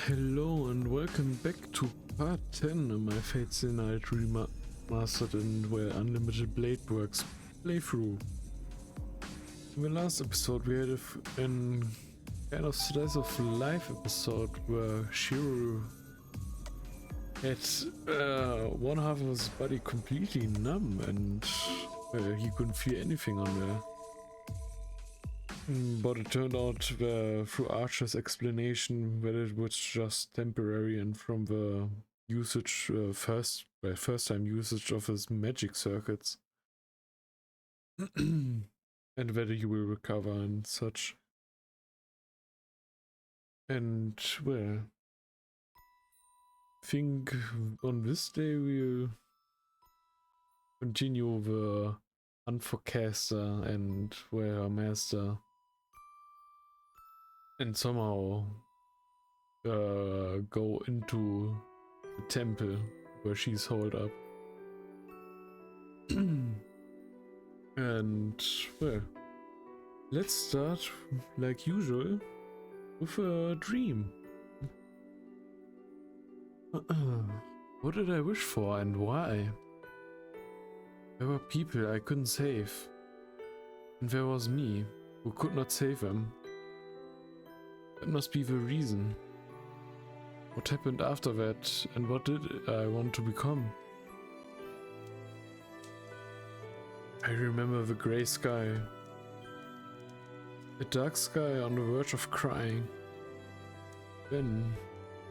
Hello and welcome back to part 10 of my Fates Night Remastered and where Unlimited Blade Works playthrough. In the last episode we had a kind of slice of life episode where Shiro had one half of his body completely numb and he couldn't feel anything on there. But it turned out through Archer's explanation that it was just temporary, and from the usage first time usage of his magic circuits and whether he will recover and such. And well, I think on this day we'll continue the Unforecaster and where Master and somehow go into the temple where she's holed up. And well, let's start like usual with a dream. What did I wish for and why? There were people I couldn't save, and there was me who could not save them. That must be the reason. What happened after that, and what did I want to become? I remember the grey sky. A dark sky on the verge of crying. Then,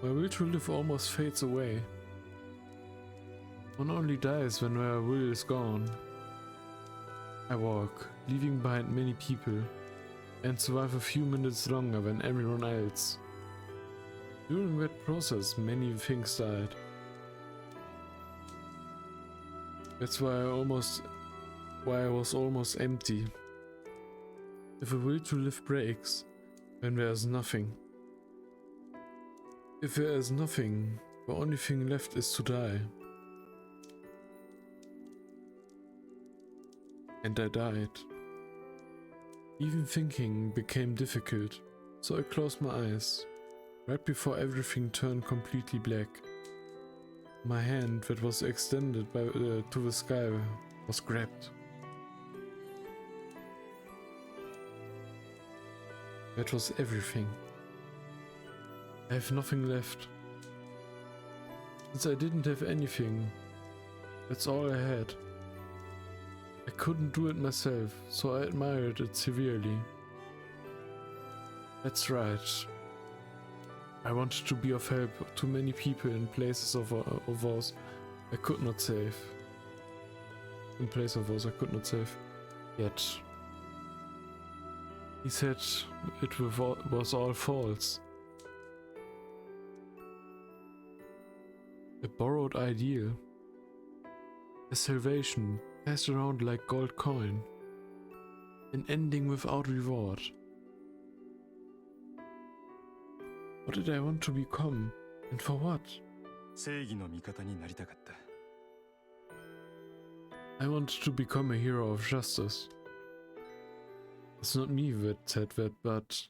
my will to live almost fades away. One only dies when their will is gone. I walk, leaving behind many people, and survive a few minutes longer than everyone else. During that process, many things died. That's why I was almost empty. If a will to live breaks, then there is nothing. If there is nothing, the only thing left is to die. And I died. Even thinking became difficult, so I closed my eyes, right before everything turned completely black. My hand that was extended to the sky was grabbed. That was everything. I have nothing left. Since I didn't have anything, that's all I had. I couldn't do it myself, so I admired it severely. That's right. I wanted to be of help to many people in places of those I could not save. In place of those I could not save. Yet. He said it was all false. A borrowed ideal. A salvation passed around like gold coin. An ending without reward. What did I want to become, and for what? I wanted to become a hero of justice. It's not me that said that, but...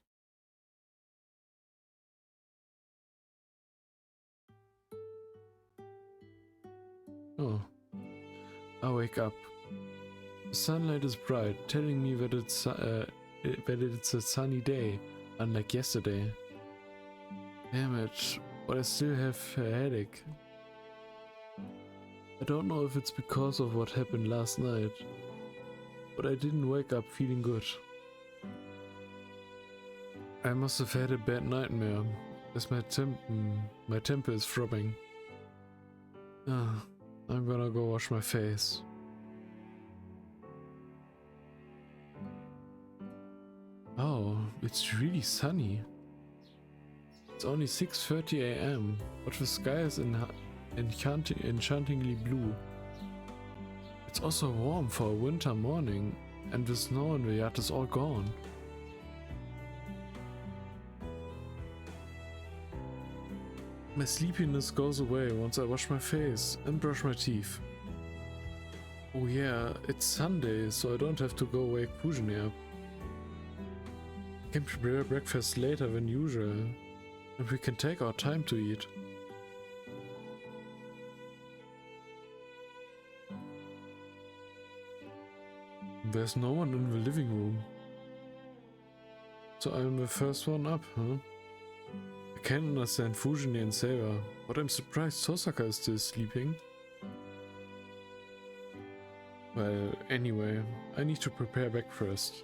Oh. I wake up. The sunlight is bright, telling me that it's a sunny day, unlike yesterday. Damn it, but I still have a headache. I don't know if it's because of what happened last night, but I didn't wake up feeling good. I must have had a bad nightmare, as my temper is throbbing. I'm gonna go wash my face. Oh, it's really sunny. It's only 6:30 AM, but the sky is enchantingly blue. It's also warm for a winter morning, and the snow in the yard is all gone. My sleepiness goes away once I wash my face and brush my teeth. Oh yeah, it's Sunday, so I don't have to go wake Pujani up. I can prepare breakfast later than usual. And we can take our time to eat. There's no one in the living room. So I'm the first one up, huh? I can't understand Fujine and Seiwa, but I'm surprised Sosaka is still sleeping. Well, anyway, I need to prepare breakfast.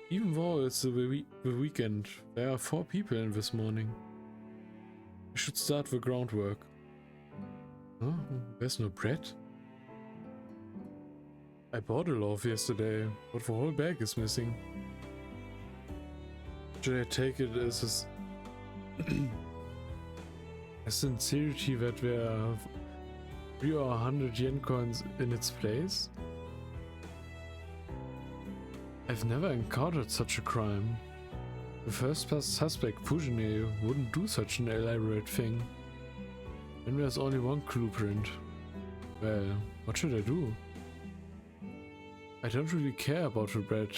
Even though it's the weekend, there are 4 people in this morning. I should start the groundwork. Huh? There's no bread? I bought a loaf yesterday, but the whole bag is missing. Should I take it as a sincerity that there are 3 or 100 yen coins in its place? I've never encountered such a crime. The first suspect, Fujine, wouldn't do such an elaborate thing. And there's only one clue print. Well, what should I do? I don't really care about the bread,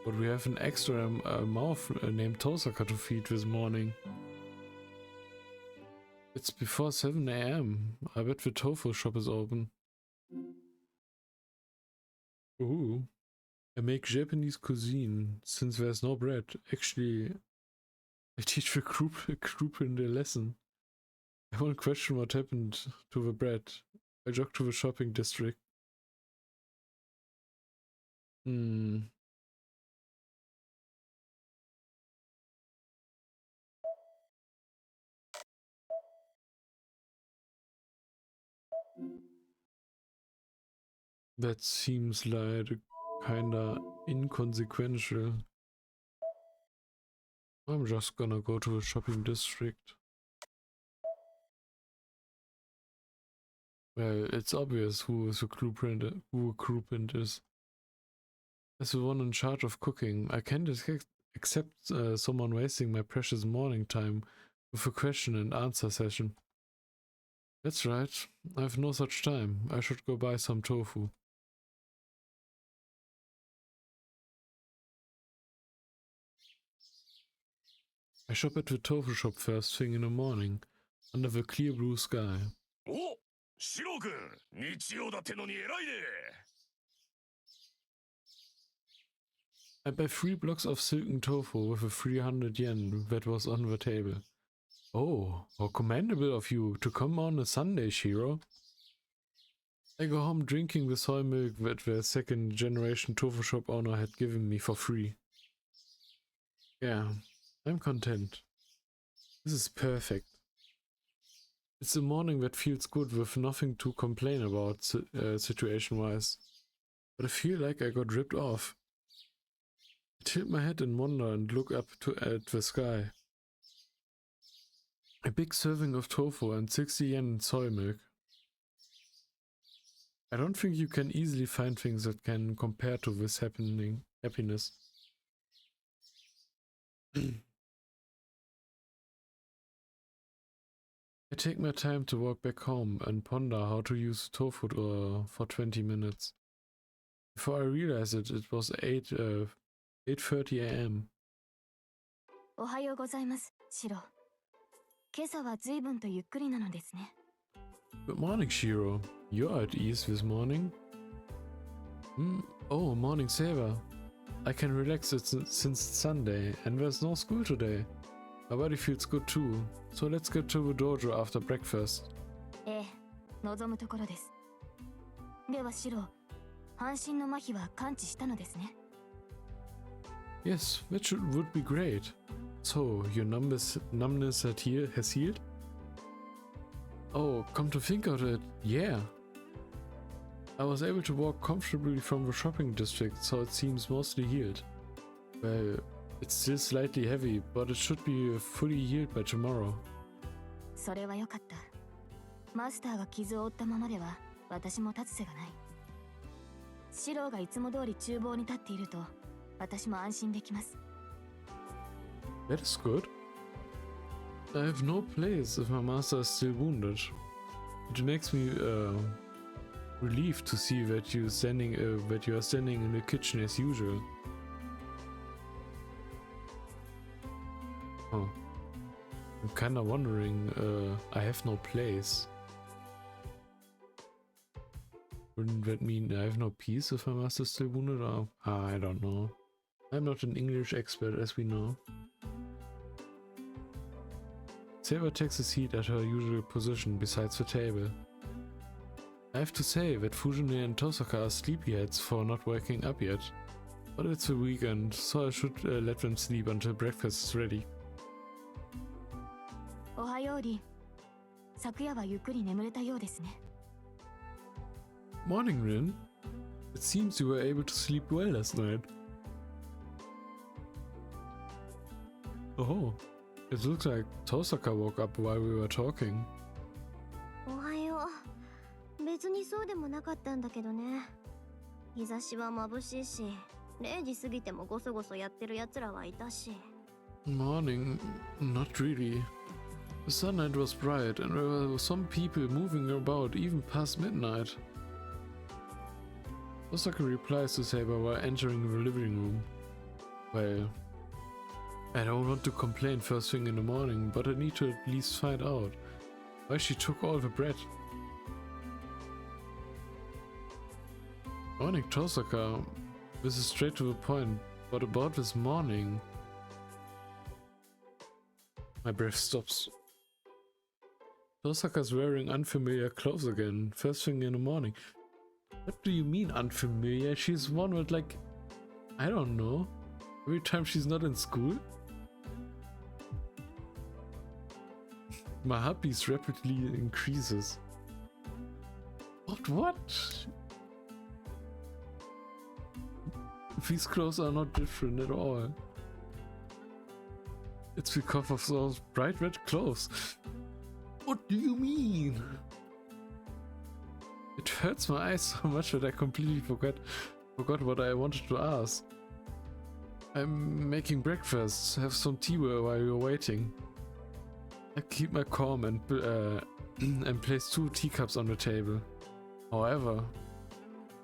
but we have an extra mouth named Tosaka to feed this morning. It's before 7 AM. I bet the tofu shop is open. Ooh. I make Japanese cuisine, since there's no bread. Actually, I teach the group in the lesson. I won't question what happened to the bread. I jog to the shopping district. That seems like kinda inconsequential. I'm just gonna go to a shopping district. Well, it's obvious who a crew print is. As the one in charge of cooking, I can't accept someone wasting my precious morning time with a question and answer session. That's right, I have no such time. I should go buy some tofu. I shop at the tofu shop first thing in the morning, under the clear blue sky. Oh, Shiro-kun, 日曜だってのに偉いね。I buy 3 blocks of silken tofu with a 300 yen that was on the table. Oh, how commendable of you to come on a Sunday, Shiro. I go home drinking the soy milk that the second generation tofu shop owner had given me for free. Yeah, I'm content. This is perfect. It's a morning that feels good with nothing to complain about situation-wise. But I feel like I got ripped off. I tilt my head in wonder and look up at the sky. A big serving of tofu and 60 yen soy milk. I don't think you can easily find things that can compare to this happiness. I take my time to walk back home and ponder how to use tofu for 20 minutes. Before I realize it, it was 8:30 AM. おはようございます、シロ。今朝は随分とゆっくりなのですね。Good morning, Shiro. You're at ease this morning? Oh, morning, Seiwa. I can relax it since Sunday, and there's no school today. My body feels good too, so let's get to the dojo after breakfast. ええ、望むところです。ではシロ、半身の麻痺は完治したのですね。Yes, that would be great. So, your numbness has healed? Oh, come to think of it, yeah. I was able to walk comfortably from the shopping district, so it seems mostly healed. Well, it's still slightly heavy, but it should be fully healed by tomorrow. それはよかった。マスターが傷を負ったままでは私も立つ瀬がない。シローがいつも通り厨房に立っていると私も安心できます。That is good. I have no place if my master is still wounded. It makes me relieved to see that you are standing in the kitchen as usual. I'm kinda wondering, I have no place. Wouldn't that mean I have no peace if my master still wounded? Or I don't know. I'm not an English expert, as we know. Saber takes a seat at her usual position besides the table. I have to say that Fujine and Tosaka are sleepyheads for not waking up yet. But it's a weekend, so I should let them sleep until breakfast is ready. おはようり。昨夜はゆっくり眠れたようですね。 Morning, Rin. It seems you were able to sleep well last night. Oh, it looks like Tosaka woke up while we were talking. おはよう。別にそうでもなかったんだけどね。日差しは眩しいし、0時過ぎてもゴソゴソやってる奴らはいたし。Morning, not really. The sunlight was bright and there were some people moving about even past midnight. Osaka replies to Saber while entering the living room. Well, I don't want to complain first thing in the morning, but I need to at least find out why she took all the bread. Morning, Tosaka. This is straight to the point. What about this morning? My breath stops. Tosaka's wearing unfamiliar clothes again, first thing in the morning. What do you mean unfamiliar? She's one with like, I don't know, every time she's not in school? My heartbeat rapidly increases. What? These clothes are not different at all. It's because of those bright red clothes. What do you mean? It hurts my eyes so much that I completely forgot what I wanted to ask. I'm making breakfast. Have some tea while you're waiting. I keep my calm and place 2 teacups on the table. However,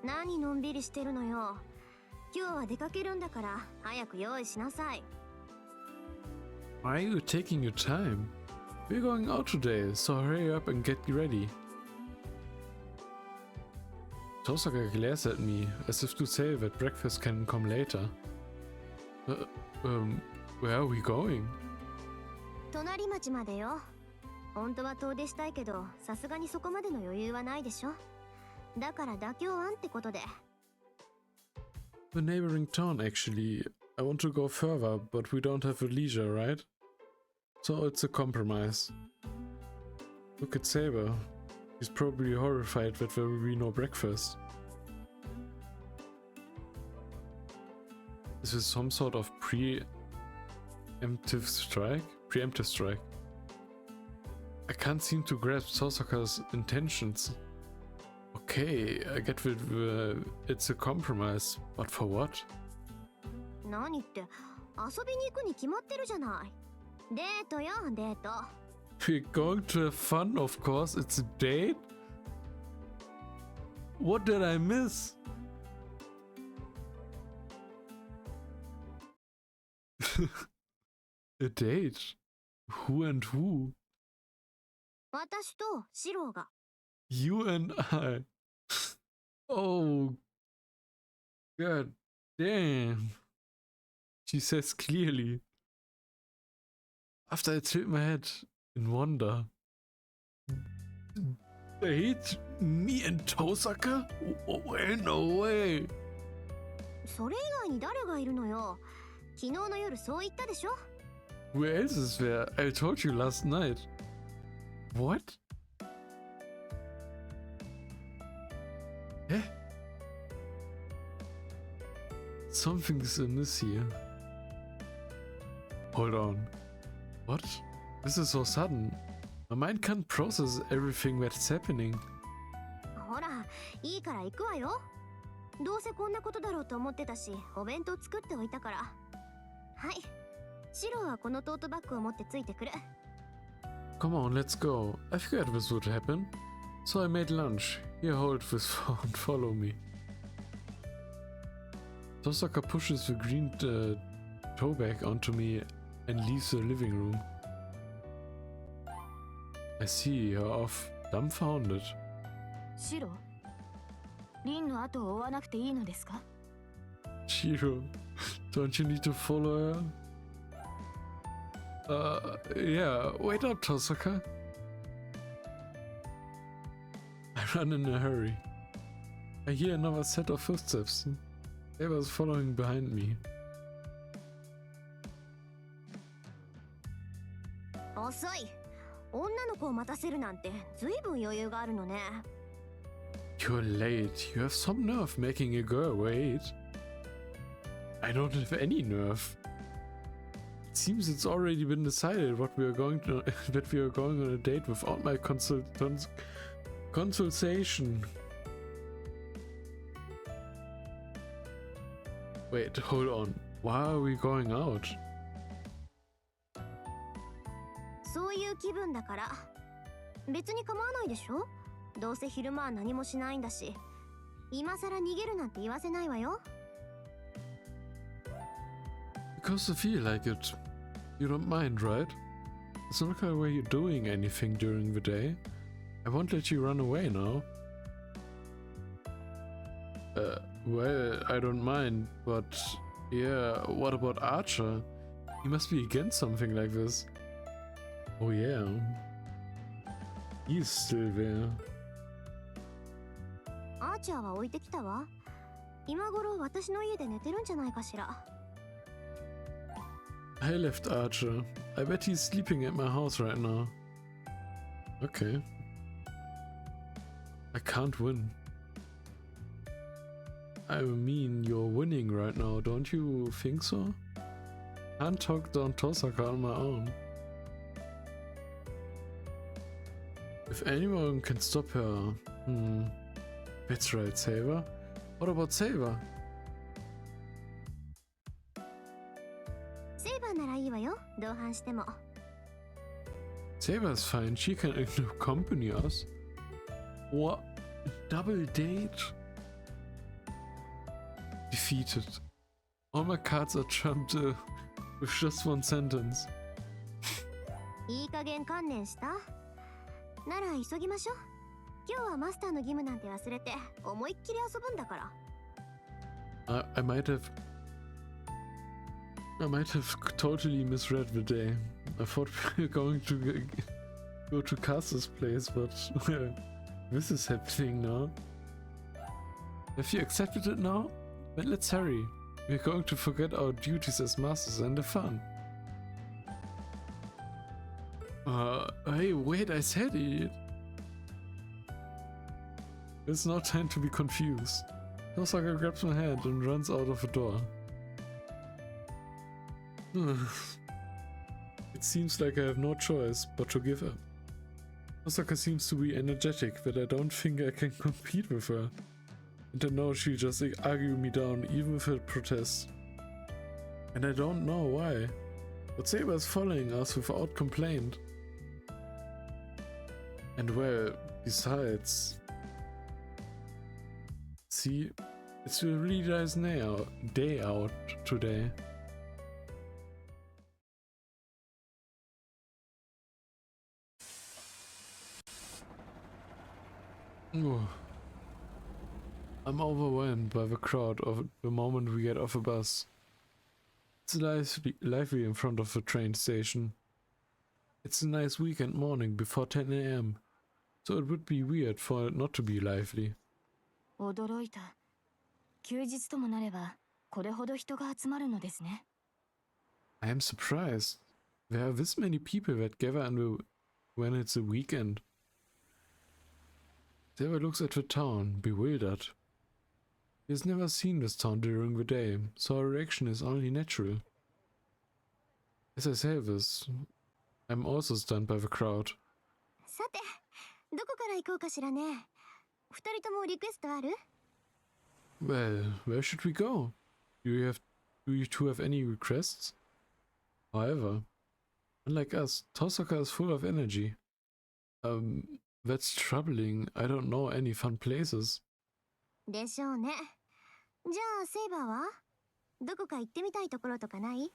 何のんびりしてるのよ。今日は出かけるんだから早く用意しなさい。why are you taking your time? We're going out today, so hurry up and get ready. Tosaka glares at me, as if to say that breakfast can come later. Where are we going? 隣町までよ。本当は遠出したいけど、さすがにそこまでの余裕はないでしょ。だから妥協案ってことで。The neighboring town, actually. I want to go further, but we don't have the leisure, right? So it's a compromise. Look at Saber. He's probably horrified that there will be no breakfast. Is this some sort of preemptive strike? Preemptive strike. I can't seem to grasp Sosaka's intentions. Okay, I get that it's a compromise, but for what? 何って、遊びに行くに決まってるじゃない。デートよ、デート。We're going to have fun, of course. It's a date? What did I miss? A date? Who and who? 私とシローが。You and I. Oh, god damn. She says clearly. After I tilt my head in wonder. Date? Me and Tosaka? Oh, no way. それ以外に誰がいるのよ。昨日の夜そう言ったでしょ。 Where else is there? I told you last night. What? Eh? Something's amiss here. Hold on. What? This is so sudden. My mind can't process everything that's happening. ほら、いいから行くわよ。どうせこんなことだろうと思ってたし、お弁当作っておいたから。はい。シローはこのトートバッグを持ってついてくる。Come on, let's go. I figured this would happen. So I made lunch. Here, hold this phone. Follow me. Tosaka pushes the green tote bag onto me and leaves the living room. I see, you're off. Dumbfounded. シロ、リンの後を追わなくていいのですか？ Shiro, don't you need to follow her? Yeah, wait up, Tosaka. I run in a hurry. I hear another set of footsteps. Saber's following behind me. 遅い。女の子を待たせるなんてずいぶん余裕があるのね。You're late. You have some nerve making a girl wait. I don't have any nerve. It seems it's already been decided that we are going on a date without my consultation. Wait, hold on. Why are we going out? そういう気分だから。別に構わないでしょ？どうせ昼間は何もしないんだし。今さら逃げるなんて言わせないわよ。Because I feel like it. You don't mind, right? It's not like where you're doing anything during the day. I won't let you run away now. Well, I don't mind, but yeah, what about Archer? He must be against something like this. Oh yeah. He's still there. アーチャーは置いてきたわ。今頃私の家で寝てるんじゃないかしら。I left Archer. I bet he's sleeping at my house right now. Okay. I can't win. I mean, you're winning right now, don't you think so? Can't talk down Tosaka on my own. If anyone can stop her... That's right, Saber. What about Saber? セイバーならいいわよ。同伴しても。Saber's fine. She can accompany us. What? Double date? Defeated. All my cards are trumped with just one sentence. いい加減観念した？なら急ぎましょう。今日はマスターの義務なんて忘れて思いっきり遊ぶんだから。I might have totally misread the day. I thought we were going to go to Cass's place, but this is happening now. Have you accepted it now? Then let's hurry. We're going to forget our duties as masters and the fun. Hey, wait, I said it. It's no time to be confused. Tosaka grabs my hand and runs out of the door. It seems like I have no choice but to give up. Osaka seems to be energetic, but I don't think I can compete with her. And I know she'll just argue me down even with her protests. And I don't know why. But Saber is following us without complaint. And well, besides... See, it's a really nice day out today. Ooh. I'm overwhelmed by the crowd of the moment we get off a bus. It's lively in front of the train station. It's a nice weekend morning before 10 a.m. So it would be weird for it not to be lively. 驚いた。休日ともなればこれほど人が集まるのですね。I am surprised. There are this many people that gather when it's a weekend. Sarah looks at the town, bewildered. He has never seen this town during the day, so her reaction is only natural. As I say this, I'm also stunned by the crowd. さて、どこから行こうかしらね。二人ともリクエストある？ Well, where should we go? Do you two have any requests? However, unlike us, Tosaka is full of energy. That's troubling. I don't know any fun places. でしょうね。じゃあセイバーは？どこか行ってみたいところとかない？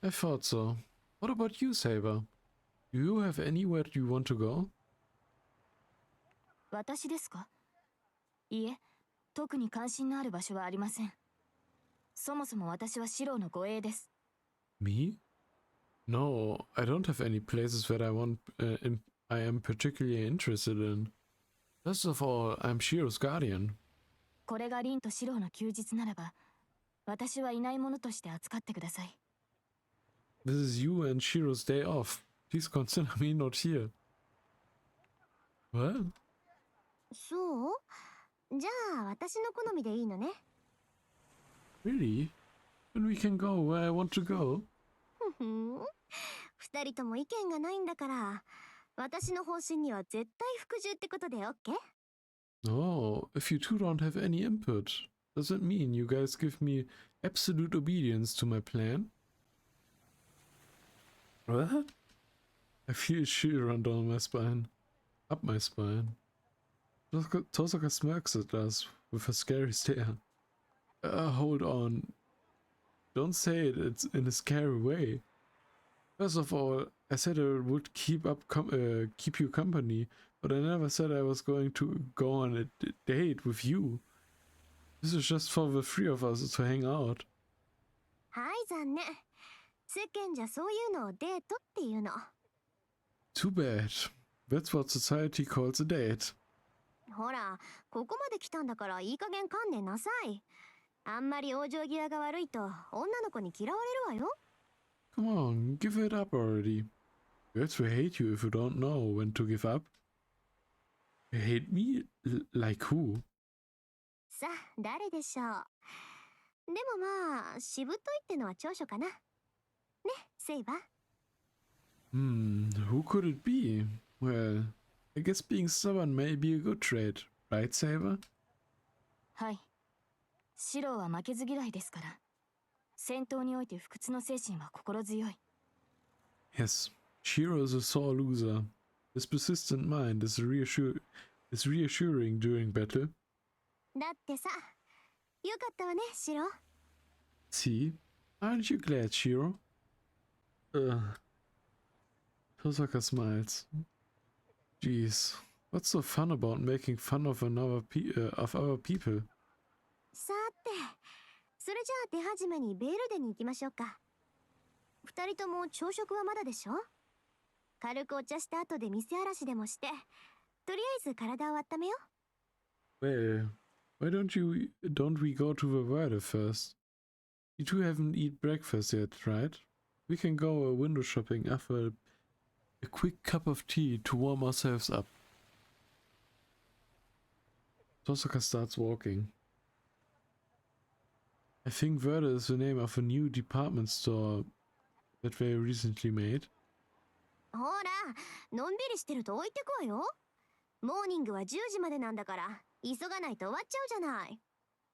I thought so. What about you, Saber? Do you have anywhere you want to go? 私ですか？いえ、特に関心のある場所はありません。そもそも私はシロの護衛です。Me? No, I don't have any places that I am particularly interested in. First of all, I'm Shiro's guardian. これがリンとシロの休日ならば、私はいないものとして扱ってください。This is you and Shiro's day off. Please consider me not here. What? そう？じゃあ私の好みでいいのね。Really? Then we can go where I want to go. ふん。二人とも意見がないんだから、私の方針には絶対服従ってことで OK？ Oh, if you two don't have any input, does it mean you guys give me absolute obedience to my plan? What? I feel a chill run down my spine. Up my spine. Tosaka smirks at us with a scary stare. Hold on. Don't say it's in a scary way. First of all, I said I would keep you company, but I never said I was going to go on a date with you. This is just for the three of us to hang out. はい、残念。世間じゃそういうのをデートっていうの。Too bad. That's what society calls a date. ほら、ここまで来たんだからいい加減観念なさい。あんまり往生際が悪いと女の子に嫌われるわよ。Come on, give it up already. Girls will hate you if you don't know when to give up. You hate me? Like who? さあ、誰でしょう。でもまあ、しぶといってのは長所かな。ね、セイバー。Who could it be? Well, I guess being stubborn may be a good trait, right, Saber? はい。シロは負けず嫌いですから。戦闘において不屈の精神は心強い。Yes, Shiro is a sore loser. His persistent mind is reassuring during battle. だってさ、よかったわね、シロ。See? Aren't you glad, Shiro? Tosaka smiles. Jeez, what's so fun about making fun of of our people? さて、それじゃあ手始めにベールデに行きましょうか。二人とも朝食はまだでしょ？軽くお茶した後で店荒らしでもして、とりあえず体を温めよう。Well, why don't we go to the Verde first? You two haven't eaten breakfast yet, right? We can go window shopping after a quick cup of tea to warm ourselves up. Tosaka starts walking. I think Verde is the name of a new department store that they recently made. ほら、のんびりしてると置いてくわよ。モーニングは10時までなんだから、急がないと終わっちゃうじゃない。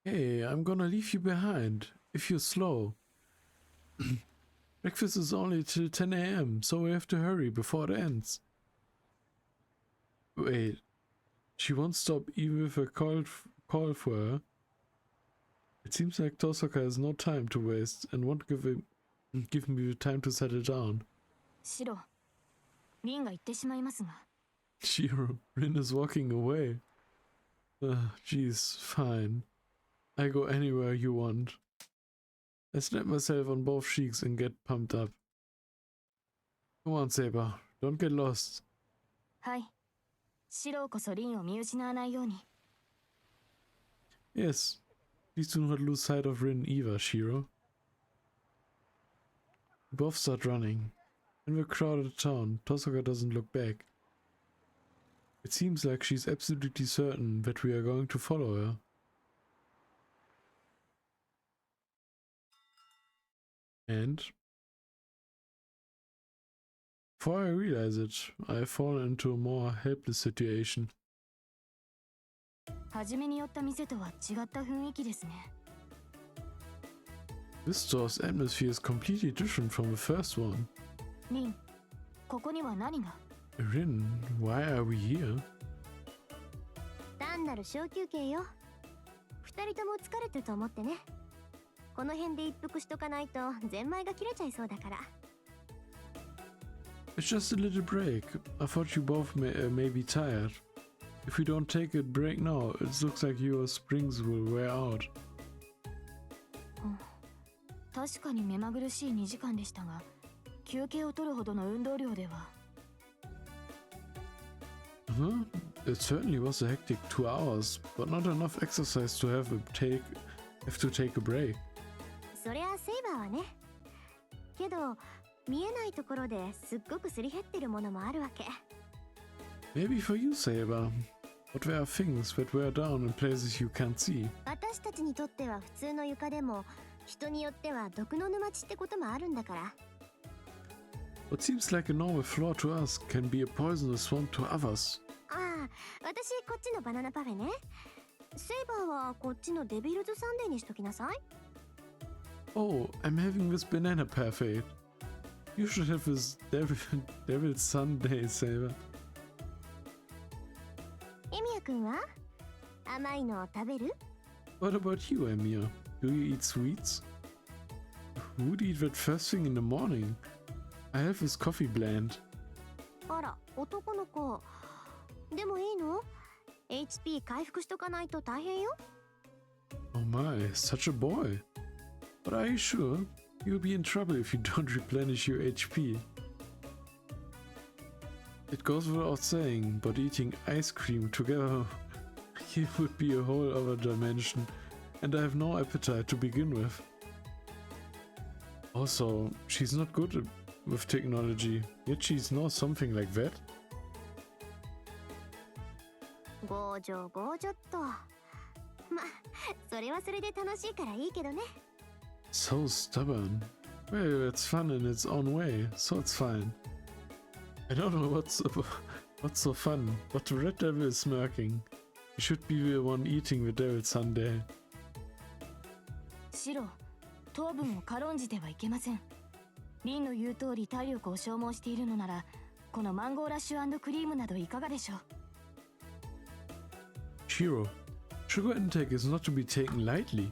Hey, I'm gonna leave you behind, if you're slow. Breakfast is only till 10 a.m., so we have to hurry before it ends. Wait, she won't stop even if I call for her. It seems like Tosaka has no time to waste and won't give me the time to settle down. シロ、リンが言ってしまいますが。Shiro, Rin is walking away. Geez, fine. I go anywhere you want. I snap myself on both cheeks and get pumped up. Come on, Saber. Don't get lost. はい。シロこそリンを見失わないように。Yes. Please do not lose sight of Rin either, Shiro. We both start running. In the crowded town, Tosaka doesn't look back. It seems like she's absolutely certain that we are going to follow her. And before I realize it, I've fallen into a more helpless situation. 初めに寄った店とは違った雰囲気ですね。This store's atmosphere is completely different from the first one. リン、ここには何が？ Rin, why are we here? 単なる小休憩よ。二人とも疲れてると思ってね。この辺で一服しとかないとゼンマイが切れちゃいそうだから。A It's just a little break. I thought you both may be tired. If we don't take a break now, it looks like your springs will wear out. 確かに目まぐるしい2時間でしたが、休憩を取るほどの運動量では。Huh? It certainly was a hectic 2 hours, but not enough exercise to have to take a break. そりゃセイバーはね。けど見えないところですっごくすり減ってるものもあるわけ。Maybe for you, Saber. But there are things that wear down in places you can't see. 私たちにとっては普通の床でも、人によっては毒の沼地ってこともあるんだから。What seems like a normal floor to us can be a poisonous one to others. ああ、私こっちのバナナパフェね。セイバーはこっちのデビルズサンデーにしときなさい。Oh, I'm having this banana parfait. You should have this devil Sunday, Saber. エミヤ君は甘いのを食べる？ What about you, Emir? Do you eat sweets? Who'd eat that first thing in the morning? I have this coffee blend. あら、男の子。でもいいの？ HP 回復しとかないと大変よ。Oh my, such a boy. But are you sure? You'll be in trouble if you don't replenish your HP. It goes without saying, but eating ice cream together here would be a whole other dimension, and I have no appetite to begin with. Also, she's not good with technology, yet she knows something like that. 強情強情っと。ま、それはそれで楽しいからいいけどね。So stubborn. Well, it's fun in its own way, so it's fine. I don't know what's so fun, but the red devil is smirking. He should be the one eating the devil sundae. シロ、糖分を軽んじてはいけません。リンの言う通り体力を消耗しているのなら、このマンゴーラッシュ&クリームなどいかがでしょう。Shiro, sugar intake is not to be taken lightly.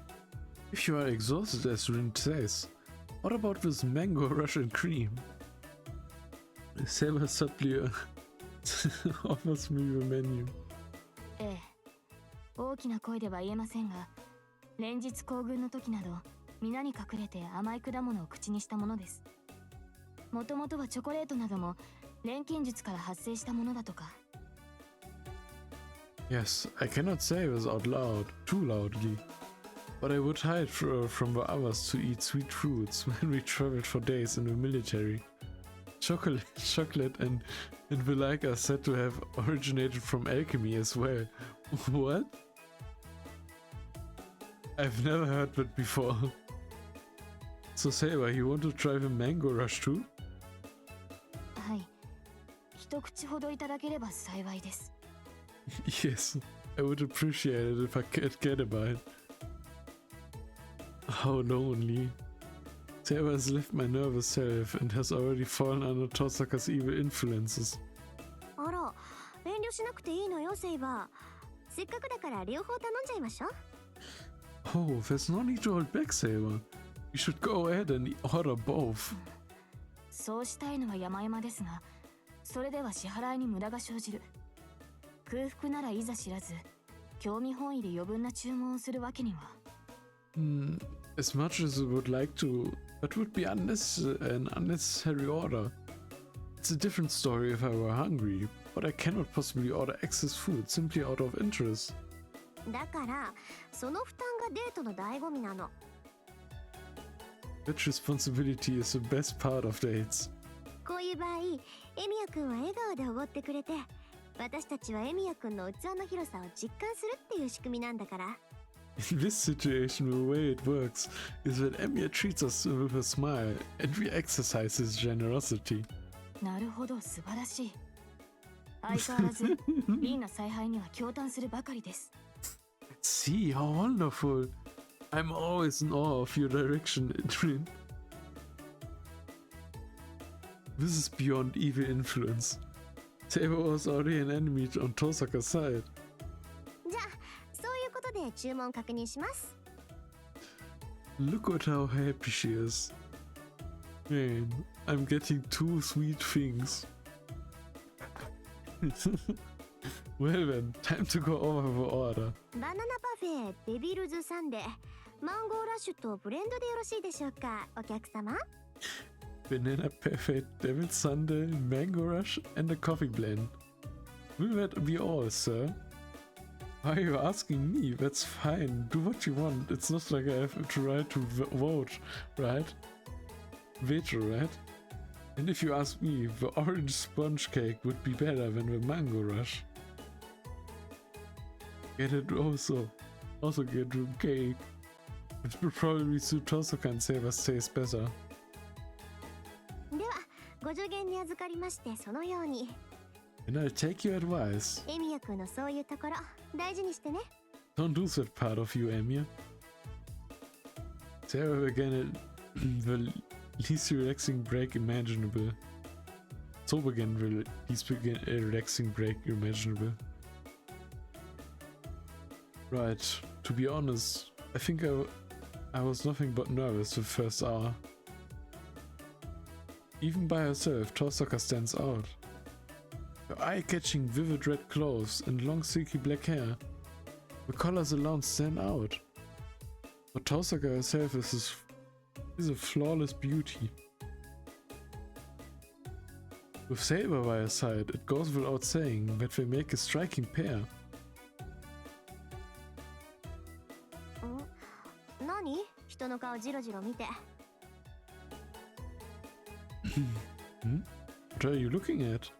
If you are exhausted, as Rin says, what about this mango Russian cream? Saber subtly offers me the menu. ええ、大きな声では言えませんが、連日行軍の時など皆に隠れて甘い果物を口にしたものです。もともとはチョコレートなども錬金術から発生したものだとか。Yes, I cannot say this out loud, too loudly, but I would hide from the others to eat sweet fruits when we traveled for days in the military. Chocolate and the like are said to have originated from alchemy as well. What? I've never heard that before. So Saber, you want to try the mango rush too? はい。一口ほどいただければ幸いです。Yes, I would appreciate it if I could get a bite. How lonely. Saber has left my nervous self and has already fallen under Tosaka's evil influences. あら、遠慮しなくていいのよ、セイバー。せっかくだから両方頼んじゃいましょう。Oh, there's no need to hold back, Saber. You should go ahead and order both. そうしたいのは山々ですが、それでは支払いに無駄が生じる。空腹ならいざ知らず、興味本位で余分な注文をするわけには。As much as I would like to, that would be an unnecessary order. It's a different story if I were hungry, but I cannot possibly order excess food simply out of interest. だから、その負担がデートの醍醐味なの。That responsibility is the best part of dates. こういう場合、エミヤ君は笑顔でおごってくれて、私たちはエミヤ君の器の広さを実感するっていう仕組みなんだから。In this situation, the way it works is that Emir treats us with a smile and we exercise his generosity. なるほど、素晴らしい。相変わらず、リンの采配には驚嘆するばかりです。See, how wonderful! I'm always in awe of your direction, Rin. This is beyond evil influence. Saber was already an enemy on Tosaka's side. じゃあ、そういうことで注文確認します。Look at how happy she is. Man, I'm getting two sweet things. Well then, time to go over the order. バナナパフェ、デビルズサンデー、マンゴーラッシュとブレンドでよろしいでしょうか、お客様。Banana Parfait, Devil's Sundae, Mango Rush, and a coffee blend. Will that be all, sir? Why are you asking me? That's fine. Do what you want. It's not like I have to right to vote, right? Veto, right? And if you ask me, the orange sponge cake would be better than the mango rush. Get it also get the cake. It would probably suit Tosaka and Saber's taste better. では、ご助言に預かりまして、そのように。And I'll take your advice. エミヤ君のそういうところ、大事にしてね。Don't lose that part of you, Emiya. Sarah began the least relaxing break imaginable. So began the least relaxing break imaginable. Right, to be honest, I think I was nothing but nervous the first hour. Even by herself, Tosaka stands out. Her eye-catching vivid red clothes and long silky black hair. The colors alone stand out. But Tosaka herself is a flawless beauty. With Saber by her side, it goes without saying that they make a striking pair. 何？人の顔ジロジロ見て。What are you looking at?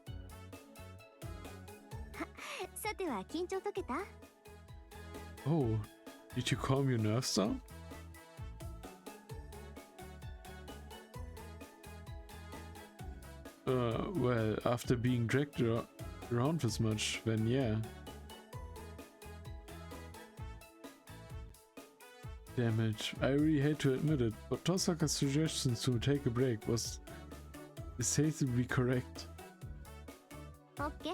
さては緊張解けた？ Oh, did you calm your nerves down? Well, after being dragged around this much, then yeah. Damn it, I really hate to admit it, but Tosaka's suggestion to take a break was decisively correct. オッケー。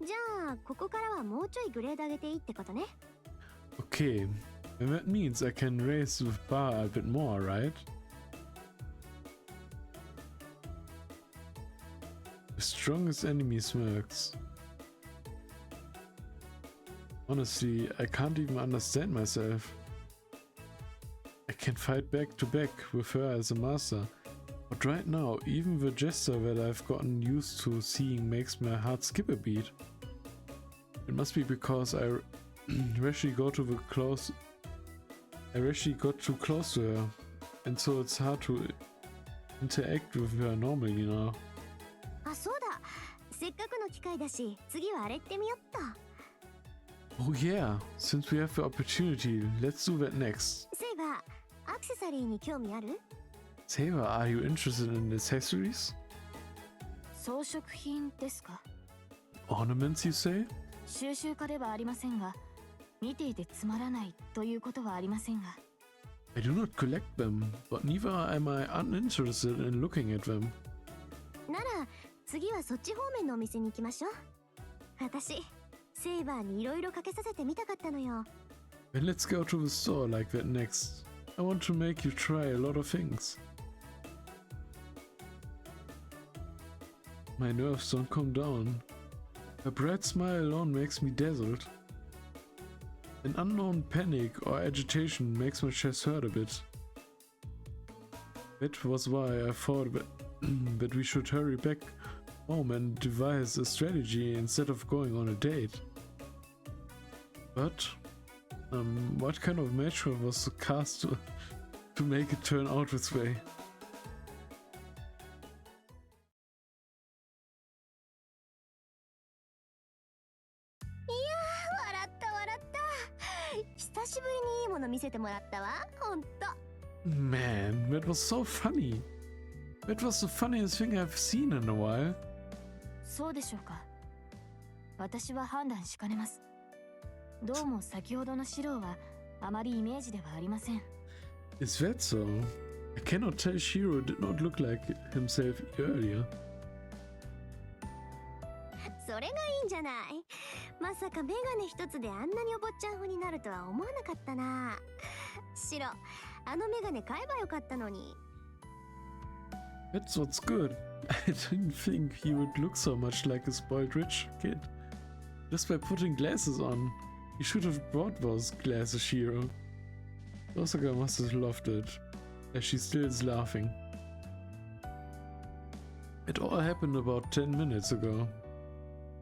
じゃあ、ここからはもうちょいグレード上げていいってことね。Okay, and that means I can raise the bar a bit more, right? The strongest enemy smirks. Honestly, I can't even understand myself. I can fight back to back with her as a master, but right now, even the gesture that I've gotten used to seeing makes my heart skip a beat. It must be because I rashly got too close to her, and so it's hard to interact with her normally now. あ、そうだ。せっかくの機会だし、次はあれってみよっと。Oh yeah, since we have the opportunity, let's do that next. セイバー、アクセサリーに興味ある？ Saber, are you interested in accessories? 装飾品ですか？ Ornaments, you say? 収集家ではありませんが、見ていてつまらないということはありませんが。I do not collect them, but neither am I uninterested in looking at them. なら、次はそっち方面のお店に行きましょう。私、セイバーにいろいろかけさせてみたかったのよ。Then let's go to the store like that next. I want to make you try a lot of things. My nerves don't come down. A bright smile alone makes me dazzled. An unknown panic or agitation makes my chest hurt a bit. That was why I thought that we should hurry back home and devise a strategy instead of going on a date. But, what kind of match was cast to make it turn out this way? 笑った笑った。久しぶりにいいもの見せてもらったわ。ほんと。Man, that was so funny. That was the funniest thing I've seen in a while. そうでしょうか。私は判断しかねます。どうも先ほどのシローはあまりイメージではありません。Is that so? I cannot tell Shiro did not look like himself earlier. それがいいんじゃない。まさかメガネ一つであんなにお坊ちゃん風になるとは思わなかったな。シロ、あのメガネ買えばよかったのに。That's what's good. I didn't think he would look so much like a spoiled rich kid. Just by putting glasses on. You should have brought those glasses, Shiro. Tosaka must have loved it, as she still is laughing. It all happened about 10 minutes ago.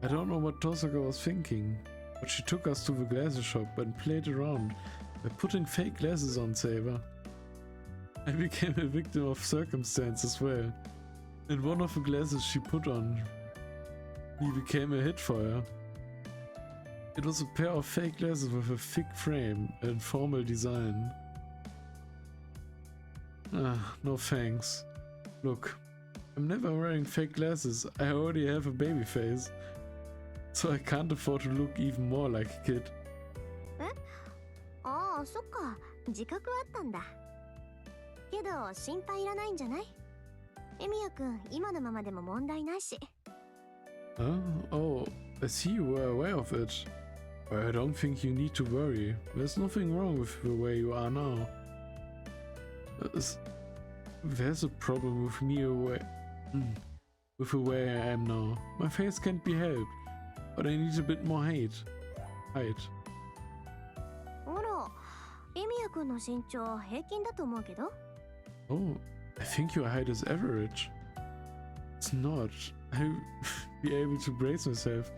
I don't know what Tosaka was thinking, but she took us to the glasses shop and played around by putting fake glasses on Saber. I became a victim of circumstance as well. And one of the glasses she put on, he became a hit for her. It was a pair of fake glasses with a thick frame and formal design. No thanks. Look, I'm never wearing fake glasses. I already have a baby face. So I can't afford to look even more like a kid. ああ、そっか。自覚はあったんだ。けど、心配いらないんじゃない？エミヤくん、今のままでも問題ないし。Oh, I see you were aware of it. I don't think you need to worry. There's nothing wrong with the way you are now. There's a problem with me with the way I am now. My face can't be helped, but I need a bit more height. あら、エミヤくんの身長平均だと思うけど。Oh, I think your height is average. It's not. I'll be able to brace myself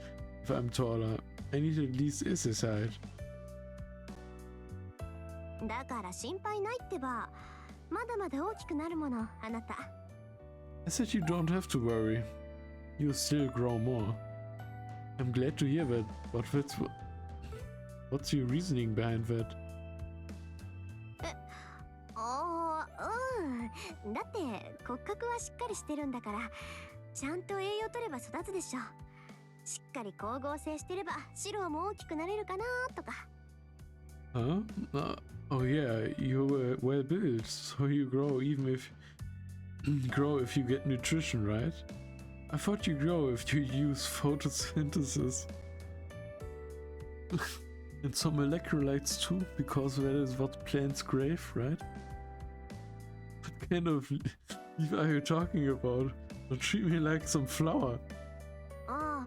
if I'm taller. I need at least his height. だから心配ないってば。まだまだ大きくなるもの、あなた。I said you don't have to worry. You'll still grow more. I'm glad to hear that, but what's your reasoning behind that? だって骨格はしっかりしてるんだから、ちゃんと栄養取れば育つでしょ。しっかり光合成してればシロも大きくなれるかなとか。Huh? Oh yeah, you're well built, so you grow even if you get nutrition, right? I thought you grow if you use photosynthesis. And some electrolytes too, because that is what plants crave, right? What kind of leaf are you talking about? Don't treat me like some flower. ああ、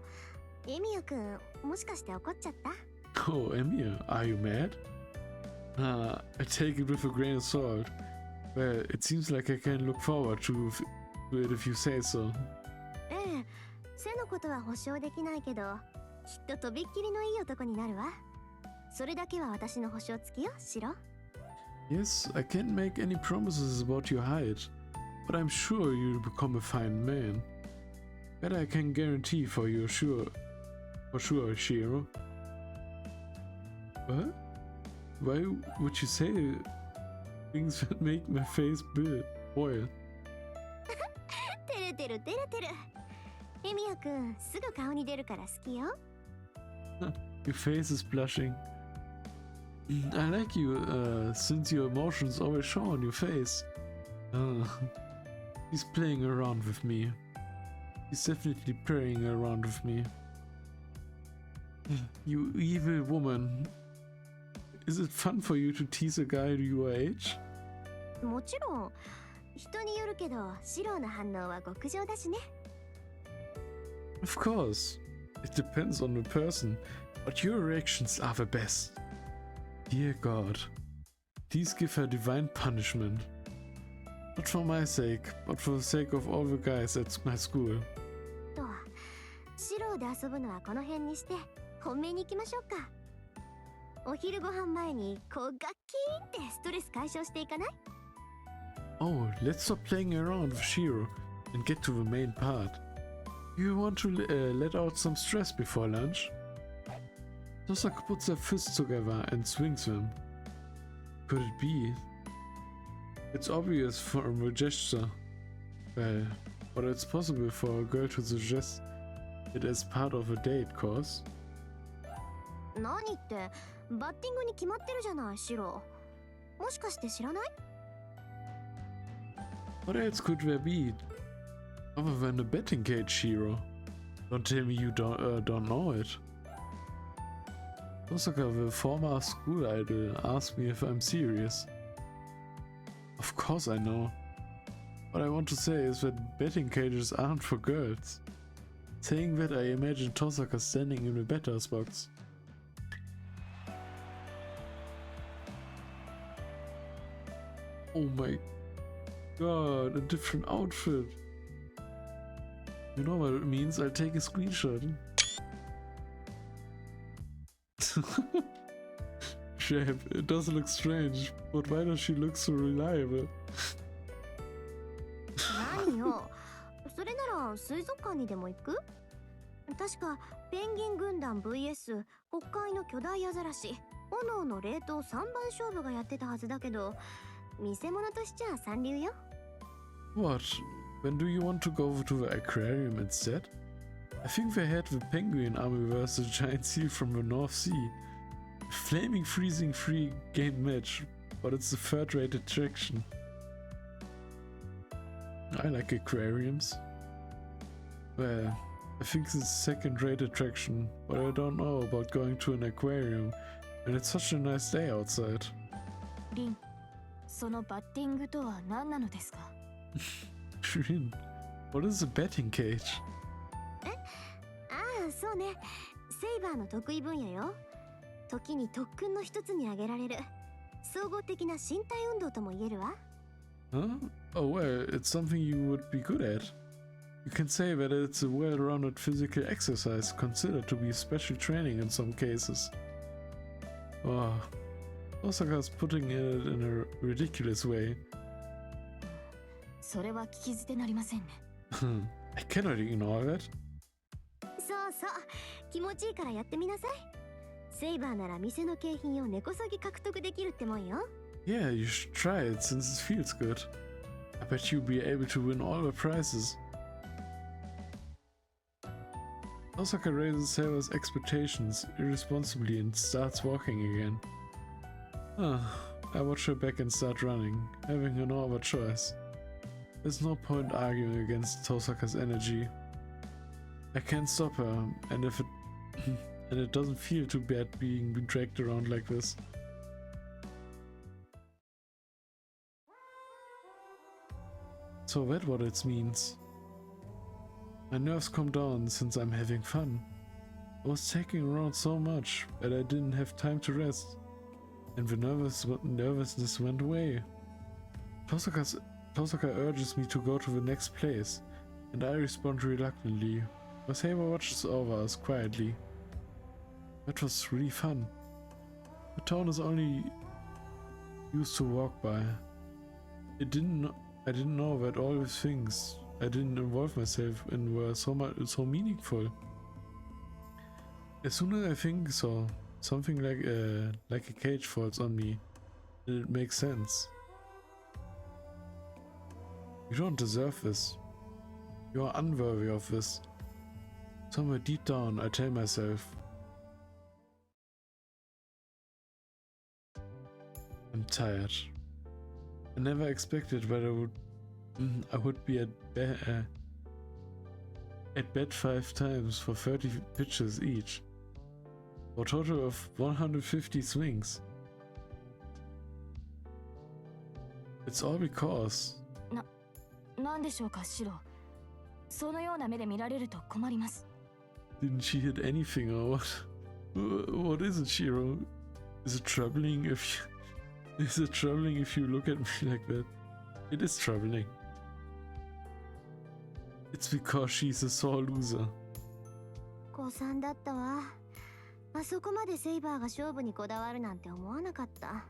エミヤくん、もしかして怒っちゃった？ Oh, Emir, are you mad? I take it with a grain of salt. Well, it seems like I can look forward to it if you say so. ええ、背のことは保証できないけど、きっととびっきりのいい男になるわ。それだけは私の保証付きよ、シロ。Yes, I can't make any promises about your height, but I'm sure you'll become a fine man. That I can guarantee for sure, Shiro. What? Why would you say things that make my face boil? てるてるてるてる。エミヤくん、すぐ顔に出るから好きよ。Your face is blushing. I like you, since your emotions always show on your face. He's playing around with me. He's definitely playing around with me. You evil woman. Is it fun for you to tease a guy your age? もちろん、人によるけど、シロの反応は極上だしね。Of course. It depends on the person, but your reactions are the best. Dear God, please give her divine punishment. Not for my sake, but for the sake of all the guys at my school. と、シロで遊ぶのはこの辺にして、本命に行きましょうか。お昼ご飯前にこうガッキーンってストレス解消していかない？ Oh, let's stop playing around with Shiro and get to the main part. You want to let out some stress before lunch? Tosaka puts their fists together and swings them. Could it be? It's obvious from a gesture. Well, but it's possible for a girl to suggest it as part of a date course. 何ってバッティングに決まってるじゃないシロ。もしかして知らない？ What else could there be other than a betting cage, Shiro? Don't tell me you don't know it. Tosaka, the former school idol, asked me if I'm serious. Of course I know. What I want to say is that betting cages aren't for girls. Saying that, I imagine Tosaka standing in the better's box. Oh my god, a different outfit. You know what it means? I'll take a screenshot. Shape, it does look strange, but why does she look so reliable? 何よ、それなら水族館にでも行く？確かペンギン軍団 vs 北海の巨大アザラシ、炎の冷凍3番勝負がやってたはずだけど、見せ物としちゃ三流よ。What? When do you want to go to the aquarium instead? I think they had the penguin army versus the giant seal from the North Sea. Flaming freezing free game match, but it's the third-rate attraction. I like aquariums. Well, I think it's a second-rate attraction, but I don't know about going to an aquarium, and it's such a nice day outside. リン、そのバッティングとは何なのですか？ Rin, what is a betting cage? ああ、そうね。セイバーの得意分野よ。時に特訓の一つに挙げられる総合的な身体運動とも言えるわ。Huh? Oh well, it's something you would be good at. You can say that it's a well-rounded physical exercise considered to be special training in some cases. Oh, Osaka's putting it in a ridiculous way. それは聞き捨てなりませんね。I cannot ignore that. そうそう、気持ちいいからやってみなさい。セイバーなら店の景品を根こそぎ獲得できるってもんよ。Yeah, you should try it since it feels good. I bet you'll be able to win all the prizes. Osaka raises Sailor's expectations irresponsibly and starts walking again. I watch her back and start running, having no other choice. There's no point arguing against Tosaka's energy. I can't stop her, and if it and it doesn't feel too bad being dragged around like this. So that's what it means. My nerves calm down since I'm having fun. I was taking around so much that I didn't have time to rest, and the nervousness went away. Tosaka urges me to go to the next place, and I respond reluctantly. Saber watches over us quietly. That was really fun. The town is only used to walk by. I didn't know that all the things I didn't involve myself in were so meaningful. As soon as I think so, something like a cage falls on me, and it makes sense. You don't deserve this. You are unworthy of this. Somewhere deep down, I tell myself. I'm tired. I never expected that I would be at bet 5 times for 30 pitches each, for a total of 150 swings. It's all because. なんでしょうか、シロ。そのような目で見られると困ります。Didn't she hit anything or what? What is it, Shiro? Is it troubling if you look at me like that? It is troubling. It's because she's a sore loser. 誤算だったわ。あそこまでセイバーが勝負にこだわるなんて思わなかった。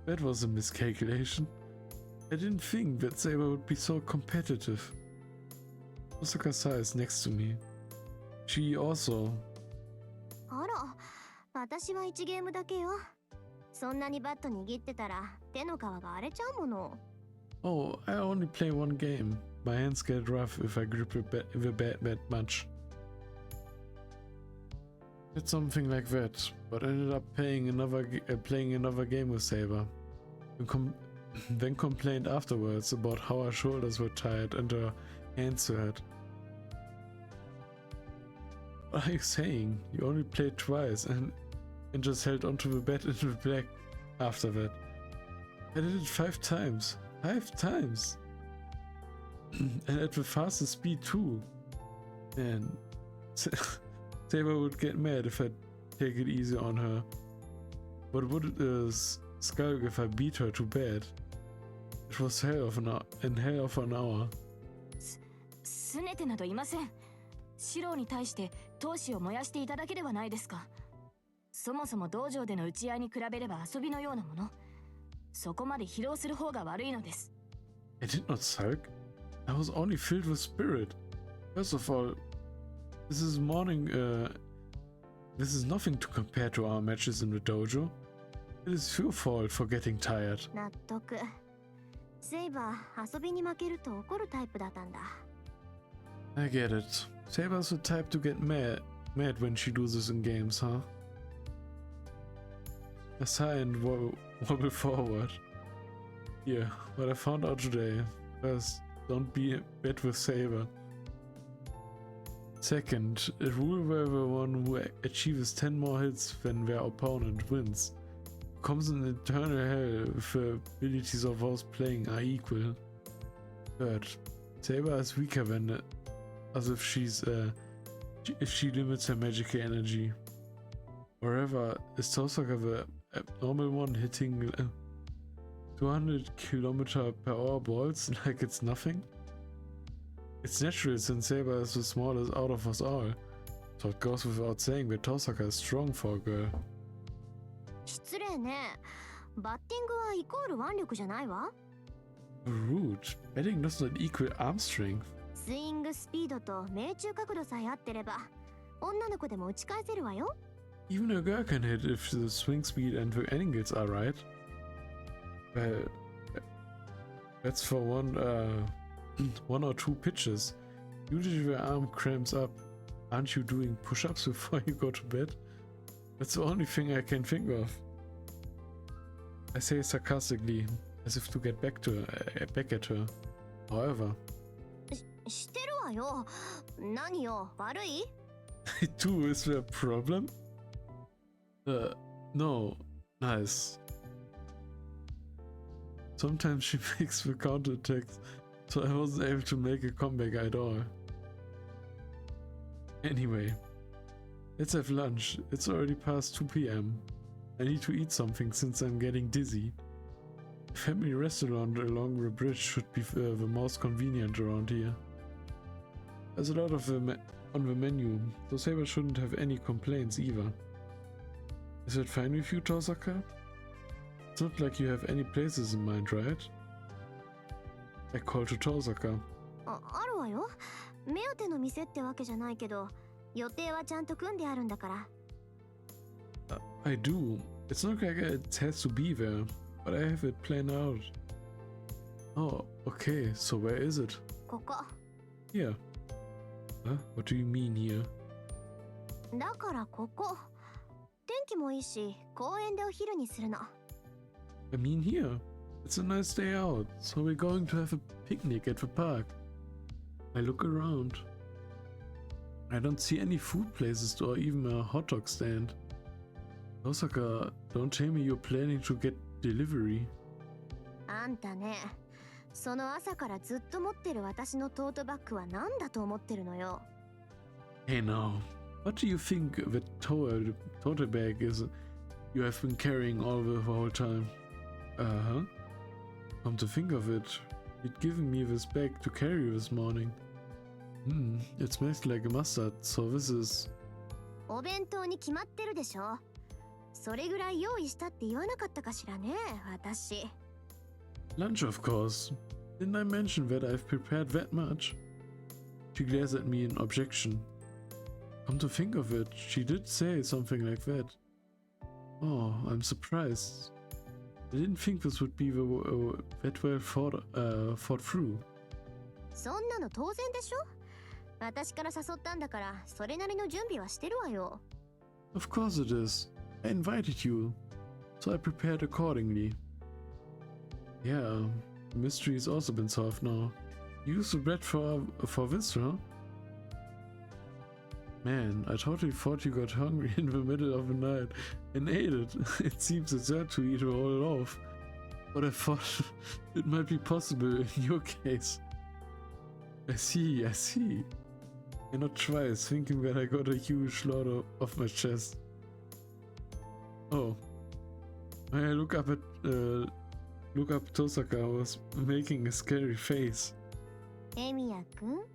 That was a miscalculation. I didn't think that Saber would be so competitive. Osaka-san is next to me. She also. あら、私は1ゲームだけよ。そんなにバット握ってたら手の皮が荒れちゃうもの。Oh, I only play one game. My hands get rough if I grip the bat that much. It's something like that, but I ended up playing another game with Saber. Then complained afterwards about how her shoulders were tired and her hands hurt. What are you saying? You only played twice and just held onto the bat in the black after that. I did it 5 times. 5 times! And at the fastest speed too. And Saber would get mad if I take it easy on her. But would Skulk if I beat her too bad? It was hell of an hour. すねてなどいません。シローに対して闘志を燃やしていただけではないですか。そもそも道場での打ち合いに比べれば遊びのようなもの。そこまで疲労する方が悪いのです。I did not sulk. I was only filled with spirit. First of all, this is nothing to compare to our matches in the dojo. It is your fault for getting tired. 納得。セイバー、遊びに負けると怒るタイプだったんだ。I get it. Saber's the type to get mad when she loses in games, huh? I sigh and wobble forward. Yeah, what I found out today. First, don't be bad with Saber. Second, a rule where the one who achieves 10 more hits than their opponent wins becomes an eternal hell if the abilities of those playing are equal. Third, Saber is weaker than as if if she limits her magical energy. Moreover, is Tosaka the abnormal one hitting 200 km/h balls like it's nothing? It's natural since Saber is the smallest out of us all, so it goes without saying that Tosaka is strong for a girl. 失礼ね。バッティングはイコール腕力じゃないわ。Rude. Batting does not equal arm strength. スイングスピードと命中角度さえ合ってれば、女の子でも打ち返せるわよ。Even a girl can hit if the swing speed and the angles are right. Well, that's for one or two pitches. Usually the arm cramps up. Aren't you doing push-ups before you go to bed? That's the only thing I can think of. I say sarcastically, as if to get back at her. However, してるわよ。何よ、悪い？ I do, is there a problem? No. Nice. Sometimes she makes the counterattacks, so I wasn't able to make a comeback at all. Anyway, let's have lunch. It's already past 2 p.m. I need to eat something since I'm getting dizzy. A family restaurant along the bridge should be the most convenient around here. There's a lot of them on the menu, so Saber shouldn't have any complaints either. Is that fine with you, Tosaka? It's not like you have any places in mind, right? I call to Tosaka. あるわよ。目当ての店ってわけじゃないけど、予定はちゃんと組んであるんだから。I do. It's not like it has to be there, but I have it planned out. Oh, okay. So where is it? ここ。Here. Huh? What do you mean here? だからここ。天気もいいし、公園でお昼にするの。I mean here. It's a nice day out, so we're going to have a picnic at the park. I look around. I don't see any food places or even a hot dog stand. Osaka, don't tell me you're planning to get delivery. あんたね、その朝からずっと持ってる私のトートバッグは何だと思ってるのよ。Hey now, what do you think the tote bag is you have been carrying all the whole time? Uh-huh. Come to think of it, you'd given me this bag to carry this morning. It smells like a mustard, so this is... お弁当に決まってるでしょ。それぐらい用意したって言わなかったかしらね、私。Lunch, of course. Didn't I mention that I've prepared that much? She glares at me in objection. Come to think of it, she did say something like that. Oh, I'm surprised. I didn't think this would be that well thought through. そんなの当然でしょ。私から誘ったんだから、それなりの準備はしてるわよ。Of course it is. I invited you, so I prepared accordingly. Yeah, the mystery's also been solved now. You used the bread for this, huh? Man, I totally thought you got hungry in the middle of the night and ate it. It seems absurd to eat a whole loaf, but I thought it might be possible in your case. I see, I see. And not twice, thinking that I got a huge load off my chest. Oh. When I look up Tosaka was making a scary face. エミヤくん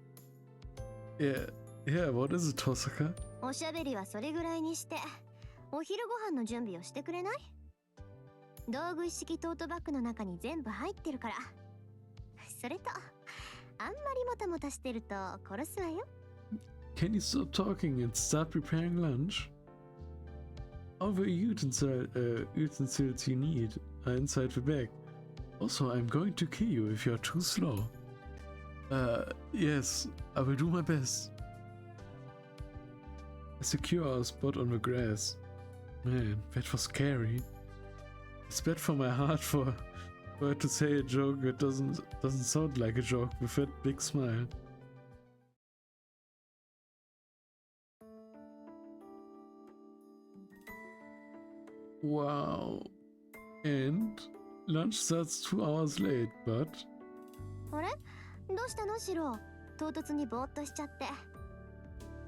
Yeah, what is it, Tosaka? おしゃべりはそれぐらいにしてお昼ご飯の準備をしてくれない？道具一式トートバッグの中に全部入ってるから。それとあんまりもたもたしてると殺すわよ。 Can you stop talking and start preparing lunch? All the utensils you need are inside the bag. Also, I'm going to kill you if you're too slow. Yes, I will do my best. I secure our spot on the grass. Man, that was scary. It's bad for my heart for her to say a joke that doesn't sound like a joke with that big smile. Wow. And lunch starts 2 hours late, but... あれ？どうしたのシロ？唐突にぼーっとしちゃって。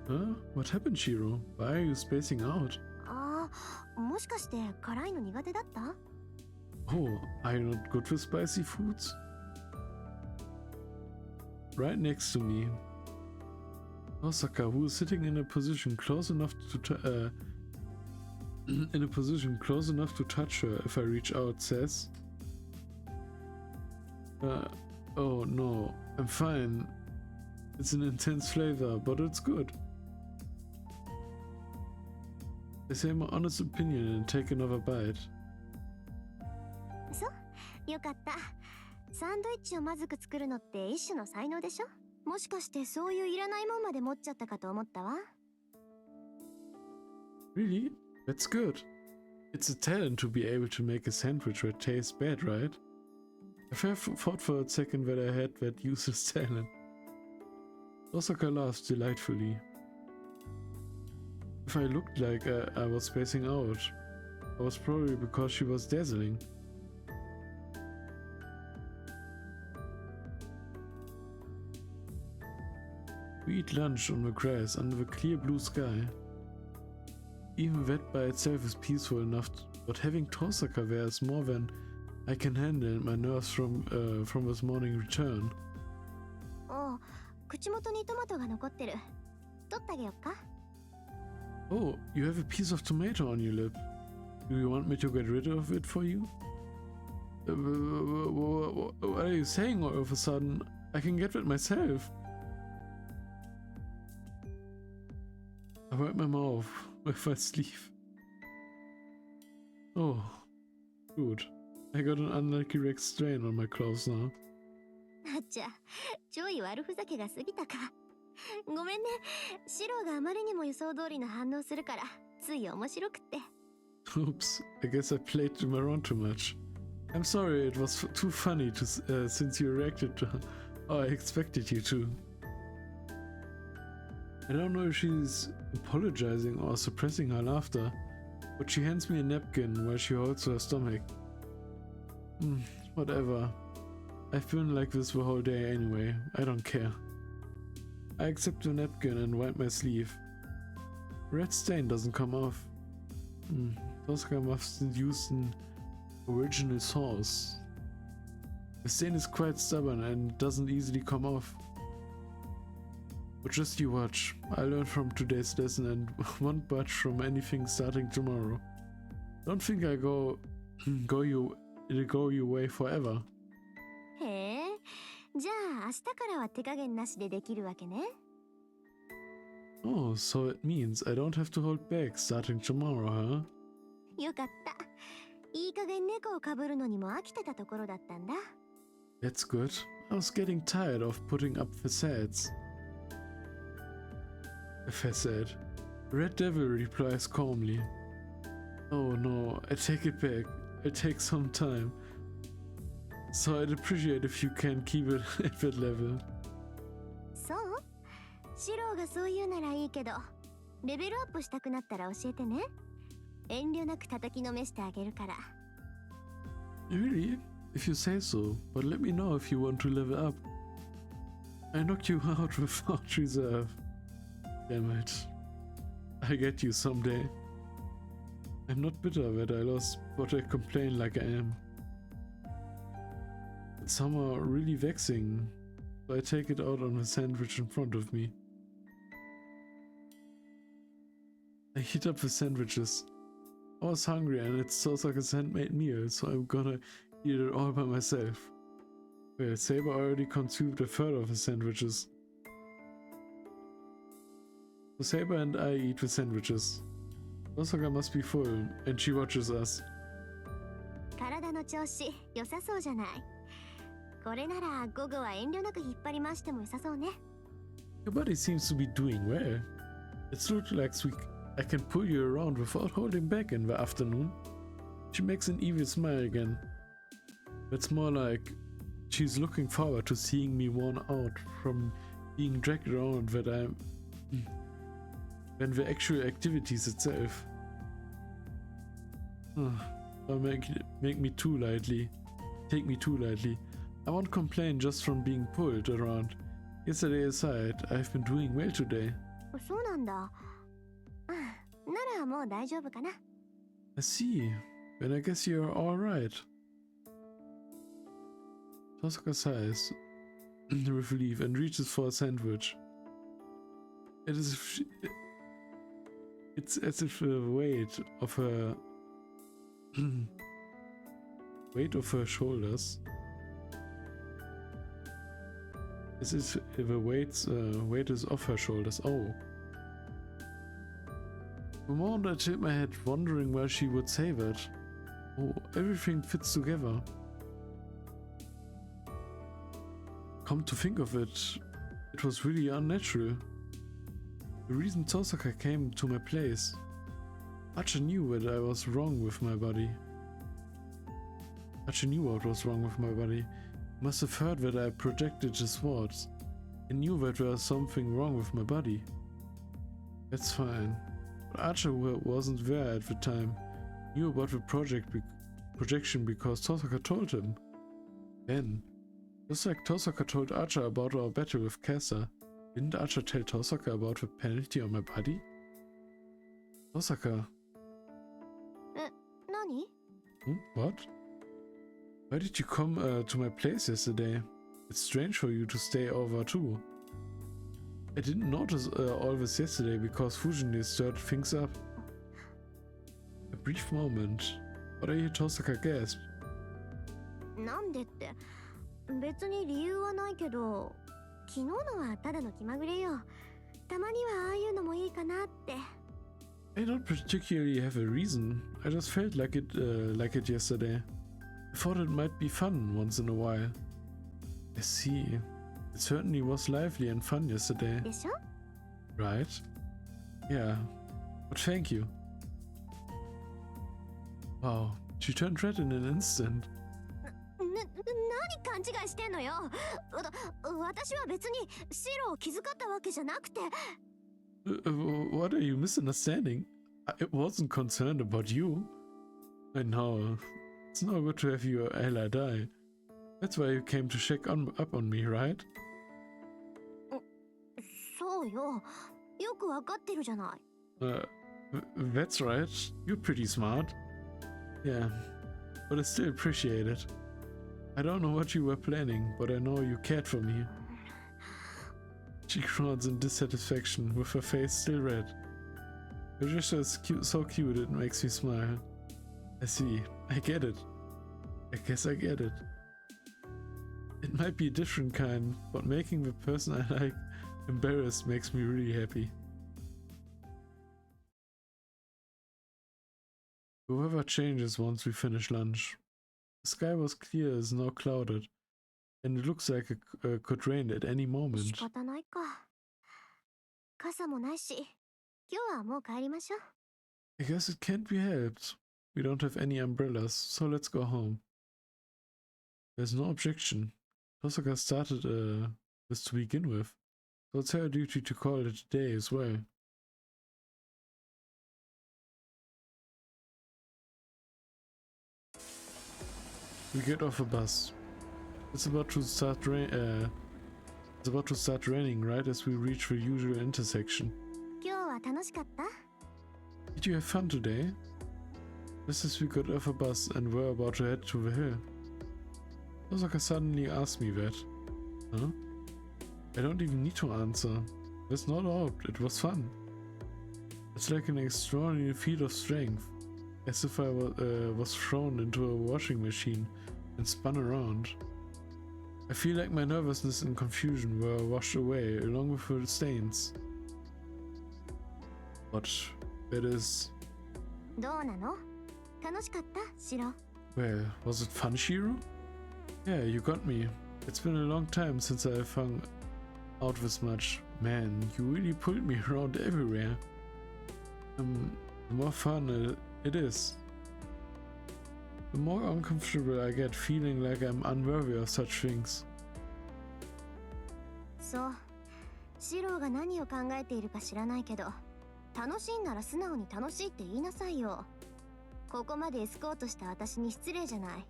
Huh? What happened, Shiro? Why are you spacing out? ああ、もしかして辛いの苦手だった？ Oh, are you not good with spicy foods? Right next to me, Osaka, who is sitting in a position close enough to touch her if I reach out, says, "Oh no, I'm fine. It's an intense flavor, but it's good." I say my honest opinion and take another bite. そうよかった。サンドイッチをまずく作るのって一種の才能でしょ？もしかしてそういういらないもんまで持っちゃったかと思ったわ。 Really? That's good. It's a talent to be able to make a sandwich that tastes bad, right? I thought for a second that I had that useless talent. Osaka laughs delightfully. If I looked like I was spacing out, it was probably because she was dazzling. We eat lunch on the grass under the clear blue sky. Even that by itself is peaceful enough, but having Tosaka there is more than I can handle and my nerves from this morning return. おう、口元にトマトが残ってる。取ってあげよっか？ Oh, you have a piece of tomato on your lip. Do you want me to get rid of it for you? What are you saying all of a sudden? I can get it myself. I wipe my mouth with my sleeve. Oh, good. I got an unlucky red stain on my clothes now. あっちゃ、ちょい悪ふざけが過ぎたか。ごめんね。シロがあまりにも予想通りの反応するから、つい面白くって。Oops, I guess I played him around too much. I'm sorry, it was too funny since you reacted to how I expected you to. I don't know if she's apologizing or suppressing her laughter, but she hands me a napkin while she holds her stomach. Whatever. I've been like this the whole day anyway, I don't care. I accept the napkin and wipe my sleeve. The red stain doesn't come off. Tosaka must have used an original sauce. The stain is quite stubborn and doesn't easily come off. But just you watch. I learned from today's lesson and won't budge from anything starting tomorrow. Don't think I it'll go your way forever. へえ、じゃあ明日からは手加減なしでできるわけね。Oh, so it means I don't have to hold back starting tomorrow, huh? よかった。いい加減猫をかぶるのにも飽きてたところだったんだ。That's good. I was getting tired of putting up facades. A facade. Red Devil replies calmly. Oh no, I take it back. It takes some time. So I'd appreciate if you can keep it at that level. そう？シローがそう言うならいいけど、レベルアップしたくなったら教えてね。遠慮なく叩きのめしてあげるから。Really? If you say so, but let me know if you want to level up. I knocked you out without reserve. Damn it. I get you someday. I'm not bitter that I lost, but I complain like I am. It's somehow really vexing, so I take it out on the sandwich in front of me. I heat up the sandwiches. I was hungry and it's Tosaka's handmade meal, so I'm gonna eat it all by myself. Well, Saber already consumed a third of the sandwiches. So Saber and I eat the sandwiches. Tosaka must be full, and she watches us. 体の調子良さそうじゃない。これなら午後は遠慮なく引っ張り回しても良さそうね。Your body seems to be doing well. It looks like I can pull you around without holding back in the afternoon. She makes an evil smile again. It's more like she's looking forward to seeing me worn out from being dragged around than the actual activities itself. Don't make me too lightly. Take me too lightly. I won't complain just from being pulled around. Yesterday aside, I've been doing well today. そうなんだ。ならもう大丈夫かな。I see. Then I guess you're alright. Tosaka sighs with relief and reaches for a sandwich. It's as if the weight of her shoulders. As if the weight is off her shoulders. Oh. For a moment I tilt my head, wondering where she would say that. Oh, everything fits together. Come to think of it, it was really unnatural. The reason Tosaka came to my place. Archer knew that I was wrong with my body. Archer knew what was wrong with my body. He must have heard that I projected his words. He knew that there was something wrong with my body. That's fine. But Archer wasn't there at the time. He knew about the projection because Tosaka told him. Then, just like Tosaka told Archer about our battle with Kesa, didn't Archer tell Tosaka about the penalty on my body? Tosaka. 何? What? Why did you come to my place yesterday? It's strange for you to stay over too. I didn't notice all this yesterday because Fujin stirred things up. A brief moment, but I hear Tosaka gasp. なんでって、別に理由はないけど、昨日のはただの気まぐれよ。たまにはああいうのもいいかなって。I don't particularly have a reason. I just felt like it yesterday. I thought it might be fun once in a while. I see. It certainly was lively and fun yesterday. でしょ? Right? Yeah. But thank you. Wow. She turned red in an instant. 何勘違いしてんのよ。私は別にシロを気遣ったわけじゃなくて。What are you misunderstanding? I wasn't concerned about you. I know. It's not good to have your ally die. That's why you came to check up on me, right? そうよ。よくわかってるじゃない。That's right. You're pretty smart. Yeah. But I still appreciate it. I don't know what you were planning, but I know you cared for me. She grunts in dissatisfaction, with her face still red. Her gesture is so cute it makes me smile. I see. I get it. I guess I get it. It might be a different kind, but making the person I like embarrassed makes me really happy. The weather changes once we finish lunch. The sky was clear as now clouded, and it looks like it could rain at any 仕 moment. 方ないか。傘もないし、今日はもう帰りましょう。I guess it can't be helped. We don't have any umbrellas, so let's go home. There's no objection. Tosaka started this to begin with, so it's her duty to call it a day as well. We get off a bus. It's about to start It's about to start raining right as we reach the usual intersection. 今日は楽しかった？ Did you have fun today? Just as we got off a bus and were about to head to the hill, Osaka suddenly asked me that. Huh? I don't even need to answer. That's not all. It was fun. It's like an extraordinary feat of strength, as if I was thrown into a washing machine and spun around. I feel like my nervousness and confusion were washed away along with the stains. But that is... どうなの？楽しかった？シロ。 Well, was it fun, Shiro? Yeah, you got me. It's been a long time since I've hung out this much. Man, you really pulled me around everywhere. The more fun it is, the more uncomfortable I get feeling like I'm unworthy of such things. そう。シロが何を考えているか知らないけど、楽しいんなら素直に楽しいって言いなさいよ。ここまでエスコートした私に失礼じゃない。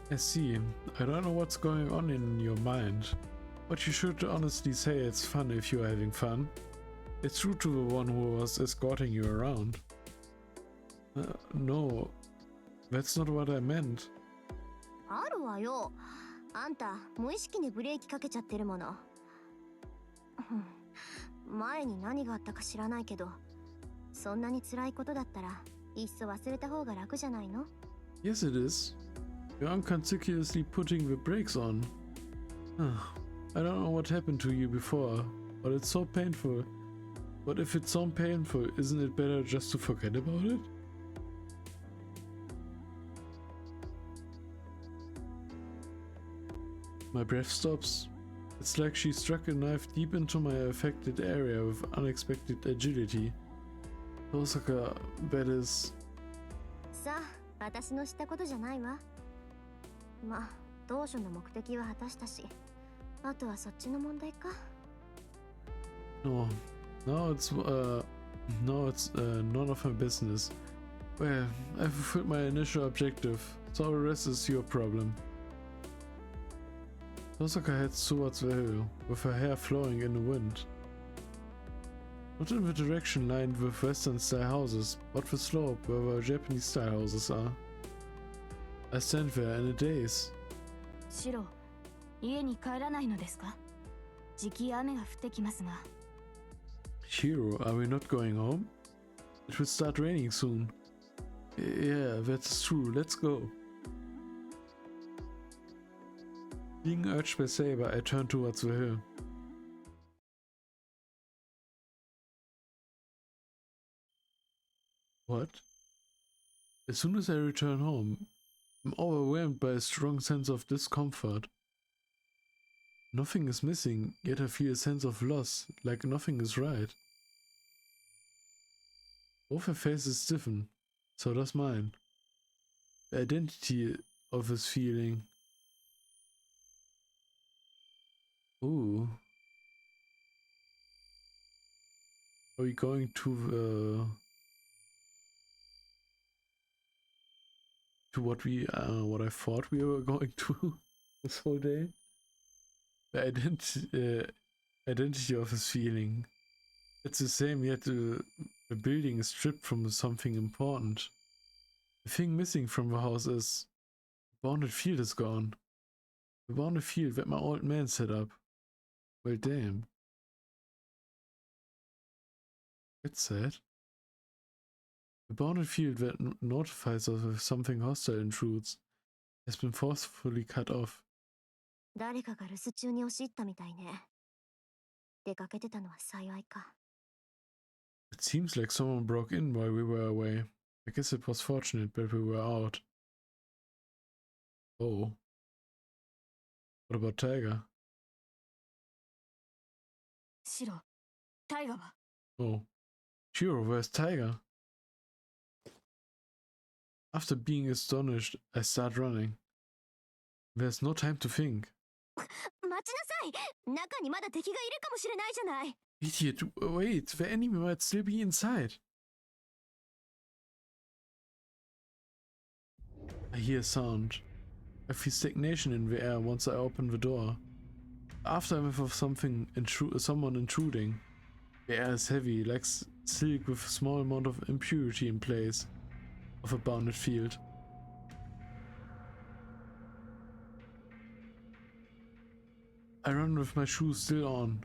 I see. I don't know what's going on in your mind, but you should honestly say it's fun if you're having fun. It's true to the one who was escorting you around. No, that's not what I meant. あるわよ。あんた無意識にブレーキかけちゃってるもの。前に何があったか知らないけど、そんなに辛いことだったらいっそ忘れた方が楽じゃないの？ Yes, it is. You're unconspicuously putting the brakes on. I don't know what happened to you before, but it's so painful. But if it's so painful, isn't it better just to forget about it? My breath stops. It's like she struck a knife deep into my affected area with unexpected agility. Osaka, that is... さあ、私の知ったことじゃないわ。まあ、当初の目的は果たしたし、あとはそっちの問題か。No, no, it's none of my business. Well, I fulfilled my initial objective, so the rest is your problem. Osaka heads towards the hill, with her hair flowing in the wind. Not in the direction lined with Western-style houses, but the slope where the Japanese-style houses are. I stand there in a daze. シロ、家に帰らないのですか？じき雨が降ってきますが。Shiro, are we not going home? It will start raining soon. Yeah, that's true. Let's go. Being urged by Saber, I turn towards the hill. What? As soon as I return home, I'm overwhelmed by a strong sense of discomfort. Nothing is missing, yet I feel a sense of loss, like nothing is right. Both her faces stiffen, so does mine. The identity of this feeling. Ooh. Are we going to what I thought we were going to this whole day? The identity of his feeling. It's the same, yet the building is stripped from something important. The thing missing from the house is the bounded field is gone. The bounded field that my old man set up. Well, damn. That's sad. The bounded field that notifies us if something hostile intrudes has been forcefully cut off. 誰かが留守中に押し入ったみたいね。出かけてたのは幸いか。It seems like someone broke in while we were away. I guess it was fortunate that we were out. Oh. What about Tiger? シロ、タイガは？ Oh. Shiro, where's Tiger? After being astonished, I start running. There's no time to think. 待ちなさい。中にまだ敵がいるかもしれないじゃない。Idiot, wait, the enemy might still be inside. I hear a sound. I feel stagnation in the air once I open the door. Aftermath of someone intruding. The air is heavy, like silk with a small amount of impurity in place of a bounded field. I run with my shoes still on.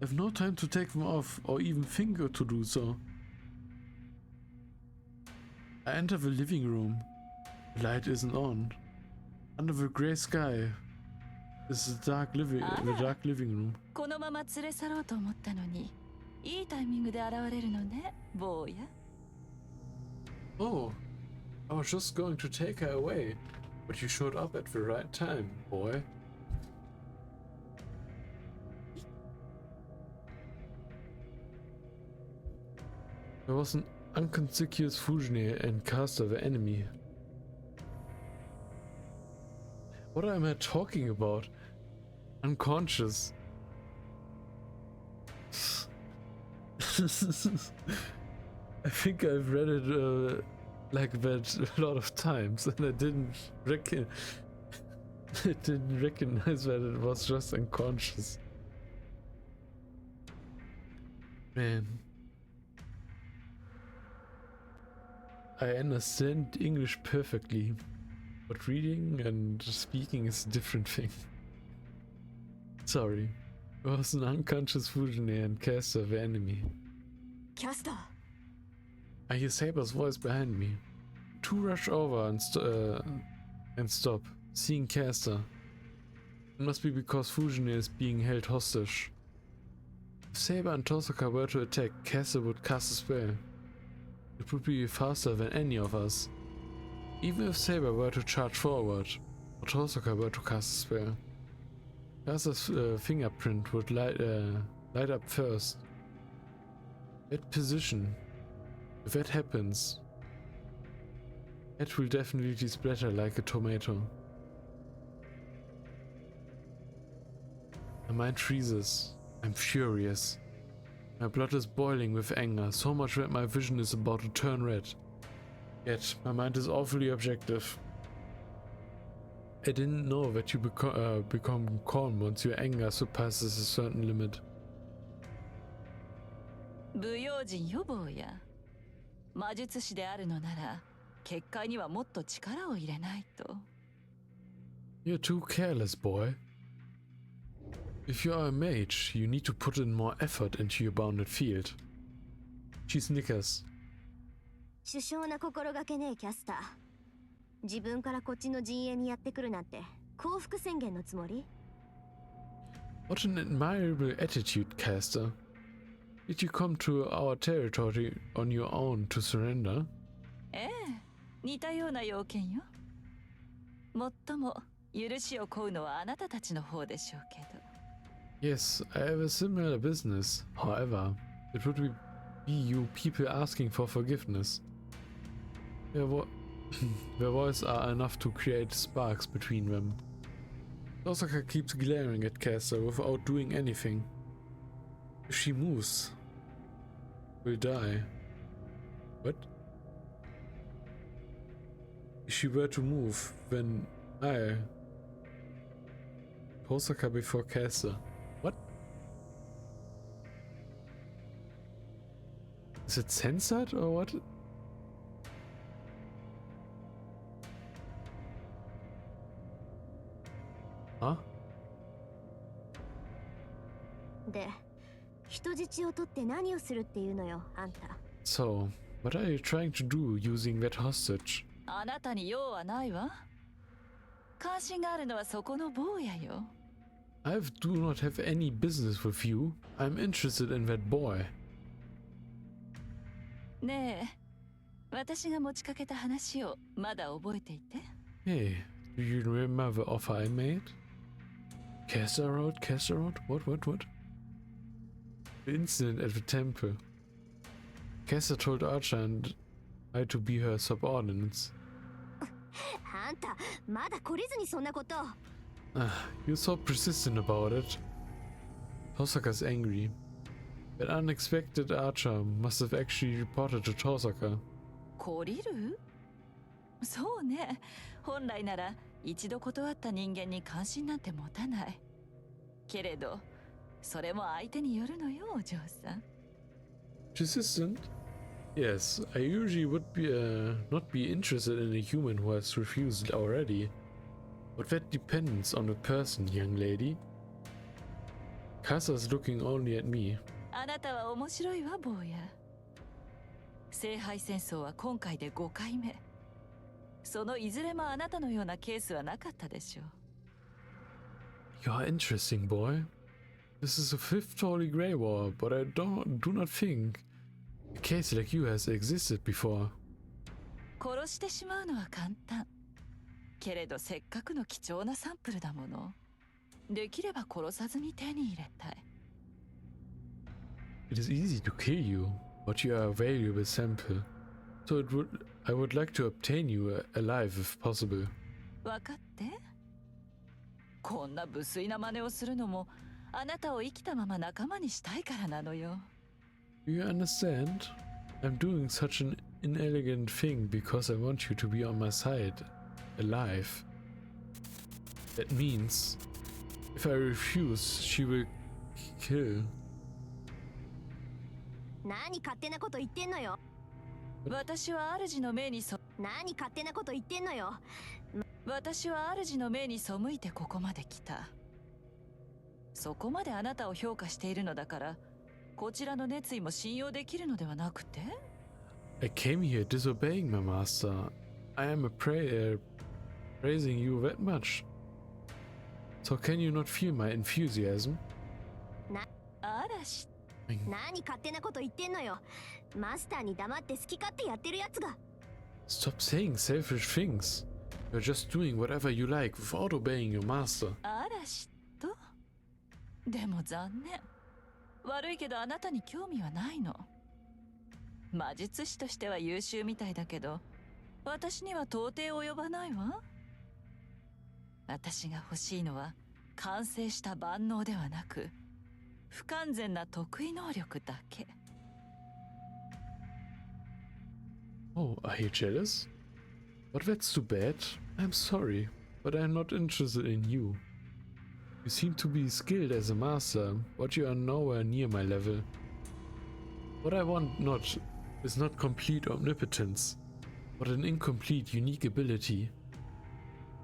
I have no time to take them off or even think to do so. I enter the living room. The light isn't on. Under the grey sky is the dark living room. このまま連れ去ろうと思ったのに、いいタイミングで現れるのね、坊や。Oh, I was just going to take her away, but you showed up at the right time, boy. There was an inconspicuous Fujine and caster the enemy. What am I talking about? Unconscious. I think I've read it like that a lot of times, and I didn't recognize that it was just unconscious. Man. I understand English perfectly, but reading and speaking is a different thing. Sorry. It was an unconscious Fujine and caster the enemy. キャスター I hear Saber's voice behind me. Two rush over and stop, seeing Caster. It must be because Fujine is being held hostage. If Saber and Tosaka were to attack, Caster would cast a spell. It would be faster than any of us. Even if Saber were to charge forward, or Tosaka were to cast a spell. Caster's fingerprint would light up first. That position. If that happens, it will definitely splatter like a tomato. My mind freezes. I'm furious. My blood is boiling with anger, so much that my vision is about to turn red. Yet, my mind is awfully objective. I didn't know that you become calm once your anger surpasses a certain limit. 武勇人よ坊や。魔術師であるのなら、結界にはもっと力を入れないと。You're too careless, boy. If you are a mage, you need to put in more effort into your bounded field. She snickers. 首相な心がけねえキャスター。自分からこっちの陣営にやってくるなんて降伏宣言のつもり？ What an admirable attitude, caster. Did you come to our territory on your own to surrender? ええ、似たような要件よ。もっとも許しを請うのはあなたたちの方でしょうけど。Yes, I have a similar business. However, it would be you people asking for forgiveness. Their voices are enough to create sparks between them. Osaka keeps glaring at Caster without doing anything. If she moves, will die. What? If she were to move, then I... Osaka before Caster. What? Is it censored or what? Huh? で、人質を取って何をするっていうのよ、あんた。So, what are you trying to do using that hostage? あなたに用はないわ。関心があるのはそこの坊やよ。I do not have any business with you. I'm interested in that boy. ねえ、私が持ちかけた話をまだ覚えていて。Hey, do you remember the offer I made? Caster Road? What? The incident at the temple. Caster told Archer and I to be her subordinates. あんた、まだ懲りずにそんなこと。You're so persistent about it. Tosaka's angry. That unexpected Archer must have actually reported to Tosaka. 懲りる？そうね。本来なら一度断った人間に関心なんて持たない。けれどそれも相手によるのよ、お嬢さん。 Persistent? Yes, I usually would not be interested in a human who has refused already. But that depends on the person, young lady. Kasa's looking only at me. あなたは面白いわ、坊や。聖杯戦争は今回で5回目。そのいずれもあなたのようなケースはなかったでしょう。 You're interesting, boy. This is the fifth Holy Grey War, but I do not think a case like you has existed before. 殺してしまうのは簡単。けれどせっかくの貴重なサンプルだもの。できれば殺さずに手に入れたい。 It is easy to kill you, but you are a valuable sample. So I would like to obtain you alive if possible. 分かって。こんな無粋な真似をするのもあなたを生きたまま仲間にしたいからなのよ。 Do you understand? I'm doing such an inelegant thing because I want you to be on my side, alive. That means, if I refuse, she will kill. 何勝手なこと言ってんのよ。私は主の命に何勝手なこと言ってんのよ。私は主の命に背いてここまで来た。そこまであなたを評価しているのだから、こちらの熱意も信用できるのではなくて？ I came here disobeying my master. I am praising you that much. So can you not feel my enthusiasm? 嵐。何勝手なこと言ってんのよ。マスターに黙って好き勝手やってるやつが。Stop saying selfish things. You're just doing whatever you like without obeying your master. 嵐と？でも残念。悪いけどあなたに興味はないの。魔術師としては優秀みたいだけど、私には到底及ばないわ。私が欲しいのは完成した万能ではなく、不完全な得意能力だけ。Oh, are you jealous? But that's too bad. I'm sorry, but I'm not interested in you. You seem to be skilled as a master, but you are nowhere near my level. What I want is not complete omnipotence, but an incomplete unique ability.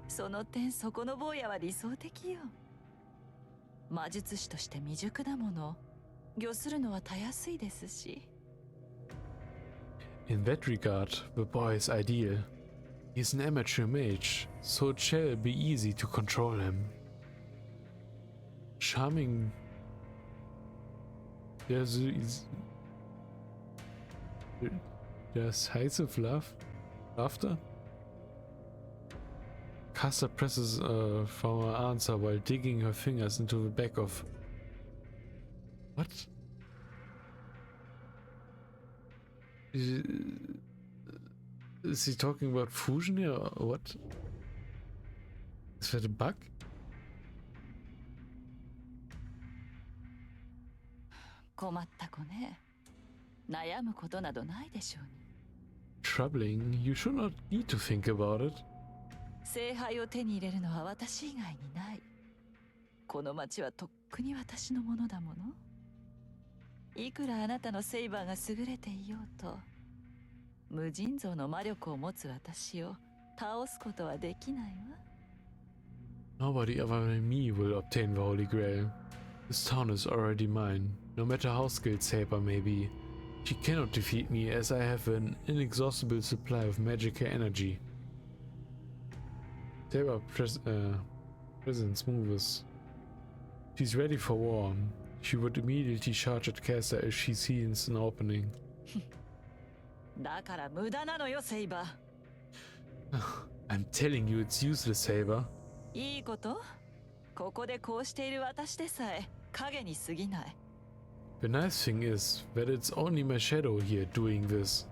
その点そこの坊やは理想的よ。魔術師として未熟なもの、御するのはたやすいですし。In that regard, the boy is ideal. He is an amateur mage, so it shall be easy to control him. Charming. There's heights of laughter. Casa presses for her answer while digging her fingers into the back of. What? Is he talking about fusion here or what? Is that a bug? 困った子ね。悩むことなどないでしょうに。Troubling? You should not need to think about it. 聖杯を手に入れるのは私以外にない。この町はとっくに私のものだもの。いくらあなたのセイバーが優れていようと、無尽蔵の魔力を持つ私を倒すことはできないわ。Nobody other than me will obtain the Holy Grail. This town is already mine. No matter how skilled Saber may be, she cannot defeat me as I have an inexhaustible supply of magical energy. Saber presents moves. She's ready for war. She would immediately charge at Caster if she sees an opening. だから無駄なのよ、セイバー。I'm telling you it's useless, Saber. いいこと？ここでこうしている私でさえ影に過ぎない。The nice thing is that it's only my shadow here doing this.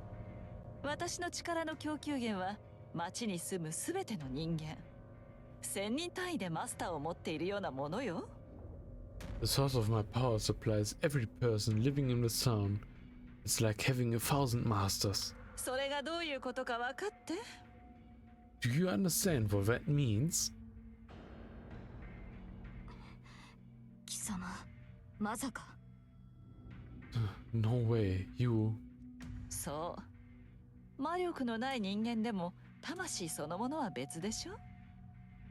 私の力の供給源は町に住むすべての人間。1000人単位でマスターを持っているようなものよ。The source of my power supplies every person living in this town. It's like having 1,000 masters. それがどういうことか分かって？ Do you understand what that means? 様、まさか。No way, you. そう魔力のない人間でも魂そのものは別でしょ。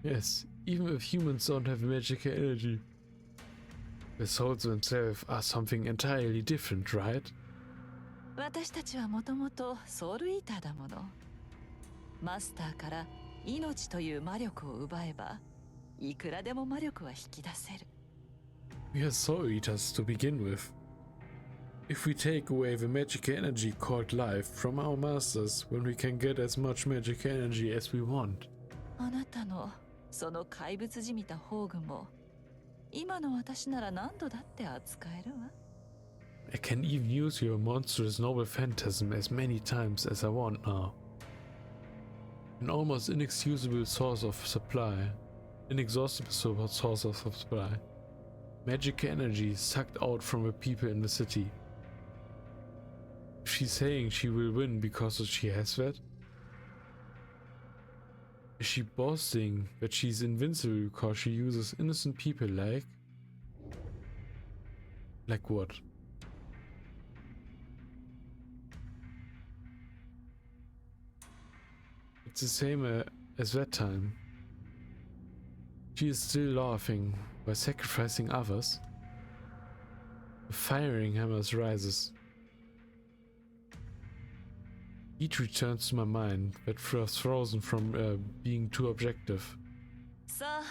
Yes, even if humans don't have magical energy, the souls themselves are something entirely different, right? 私たちはもともとソウルイーターだもの。マスターから命という魔力を奪えばいくらでも魔力は引き出せる。 We are soul eaters to begin with. If we take away the magic energy called life from our masters, when we can get as much magic energy as we want. あなたのその怪物じみた宝具も今の私なら何度だって扱えるわ。 I can even use your monstrous noble phantasm as many times as I want now. An almost inexhaustible source of supply. Inexhaustible source of supply. Magic energy sucked out from the people in the city. Is she saying she will win because she has that? Is she boasting that she's invincible because she uses innocent people like... Like what? It's the same as that time. She is still laughing by sacrificing others. The firing hammers rises. Each returns to my mind that was frozen from being too objective. さあ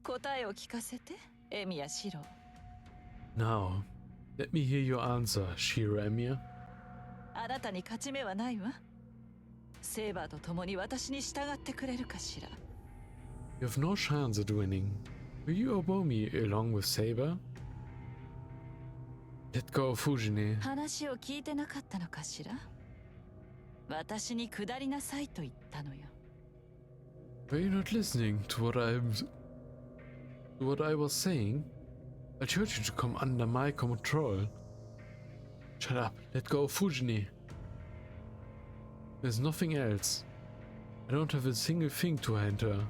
答えを聞かせてエミヤシロ。 Now, let me hear your answer, Shiro Emir. あなたに勝ち目はないわ。セーバーと共に私に従ってくれるかしら。 You have no chance at winning. Will you obey me along with Saber? Let go of Fujine. 話を聞いてなかったのかしら。私に下りなさいと言ったのよ。 Were you not listening to what I was saying? I told you to come under my control. Shut up. Let go of Fujine. There's nothing else. I don't have a single thing to hand her.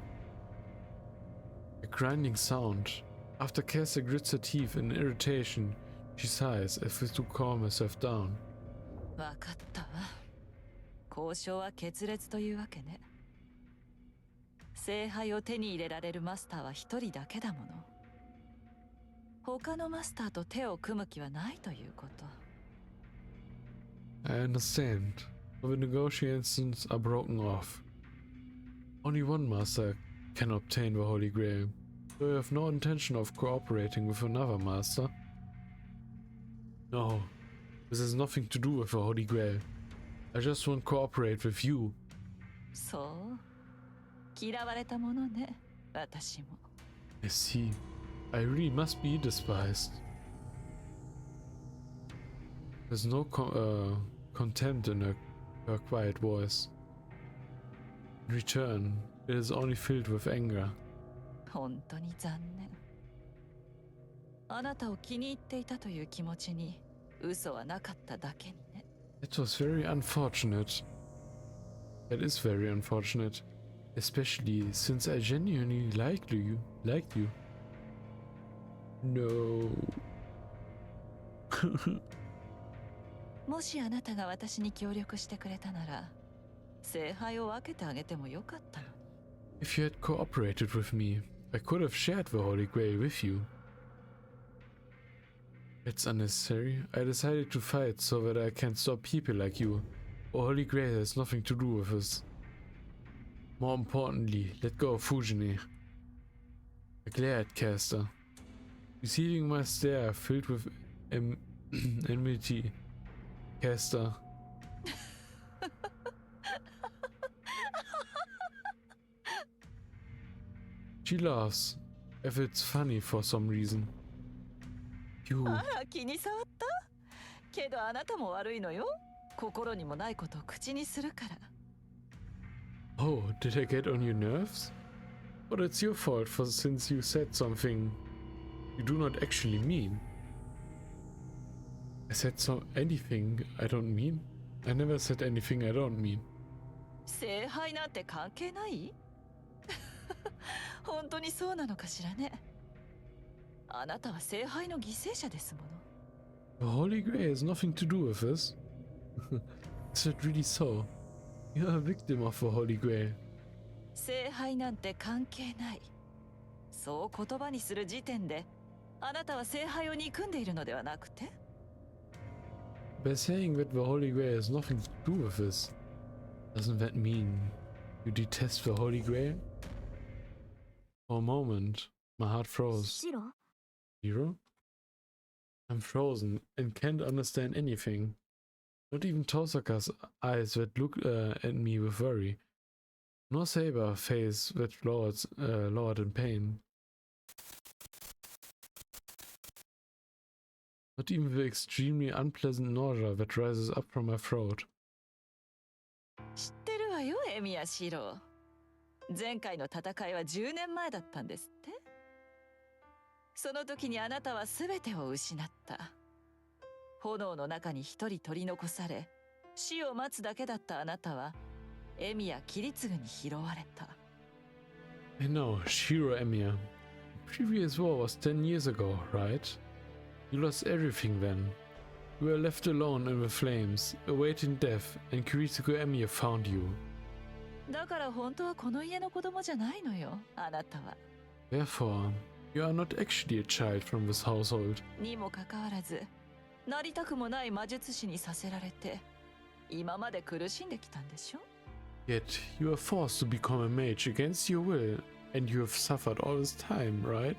A grinding sound. After Kessa grits her teeth in irritation, she sighs as if to calm herself down. わかったわ。交渉は決裂というわけね。聖杯を手に入れられるマスターは一人だけだもの。他のマスターと手を組む気はないということ。 I understand. The negotiations are broken off. Only one master can obtain the Holy Grail, so you have no intention of cooperating with another master? No, this has nothing to do with the Holy Grail. I just want to cooperate with you. そう。嫌われたものね、私も。 I see. I really must be despised. There's no contempt in her quiet voice. In return, it is only filled with anger. 本当に残念。あなたを気に入っていたという気持ちに嘘はなかっただけにね。 It was very unfortunate. That is very unfortunate. Especially since I genuinely liked you. No. もしあなたが私に協力してくれたなら、聖杯を分けてあげてもよかったのに。 If you had cooperated with me, I could have shared the Holy Grail with you. It's unnecessary. I decided to fight so that I can stop people like you. The Holy Grail has nothing to do with us. More importantly, let go of Fujine. I glare at Caster, receiving my stare filled with enmity. Caster. She laughs, if it's funny for some reason. You. あら、気に障った？けどあなたも悪いのよ。心にもないことを口にするから。 Oh, did I get on your nerves? But it's your fault since you said something you do not actually mean. I said anything I don't mean? I never said anything I don't mean. 聖杯なんて関係ない？本当にそうなのかしらね。あなたは聖杯の犠牲者ですもの。 The Holy Grail has nothing to do with this. Is that really so? You're a victim of the Holy Grail. 聖杯なんて関係ない。そう言葉にする時点であなたは聖杯を憎んでいるのではなくて、 By saying that the Holy Grail has nothing to do with this, doesn't that mean you detest the Holy Grail? For a moment, my heart froze. シロ Zero? I'm frozen and can't understand anything. Not even Tosaka's eyes that look at me with worry. Nor Saber's face that lowered in pain. Not even the extremely unpleasant nausea that rises up from my throat. 知ってるわよ、エミヤシロー。前回の戦いは10年前だったんですって。その時にあなたは全てを失った。炎の中に一人取り残され、死を待つだけだったあなたはエミヤキリツグに拾われた。 I know, Shiro Emiya. The previous war was 10 years ago, right? You lost everything then. You were left alone in the flames, awaiting death, and Kiritsugu Emiya found you. だから本当はこの家の子供じゃないのよ、あなたは。 Therefore, you are not actually a child from this household. にもかかわらず、なりたくもない魔術師にさせられて、今まで苦しんできたんでしょ。 Yet, you are forced to become a mage against your will, and you have suffered all this time, right?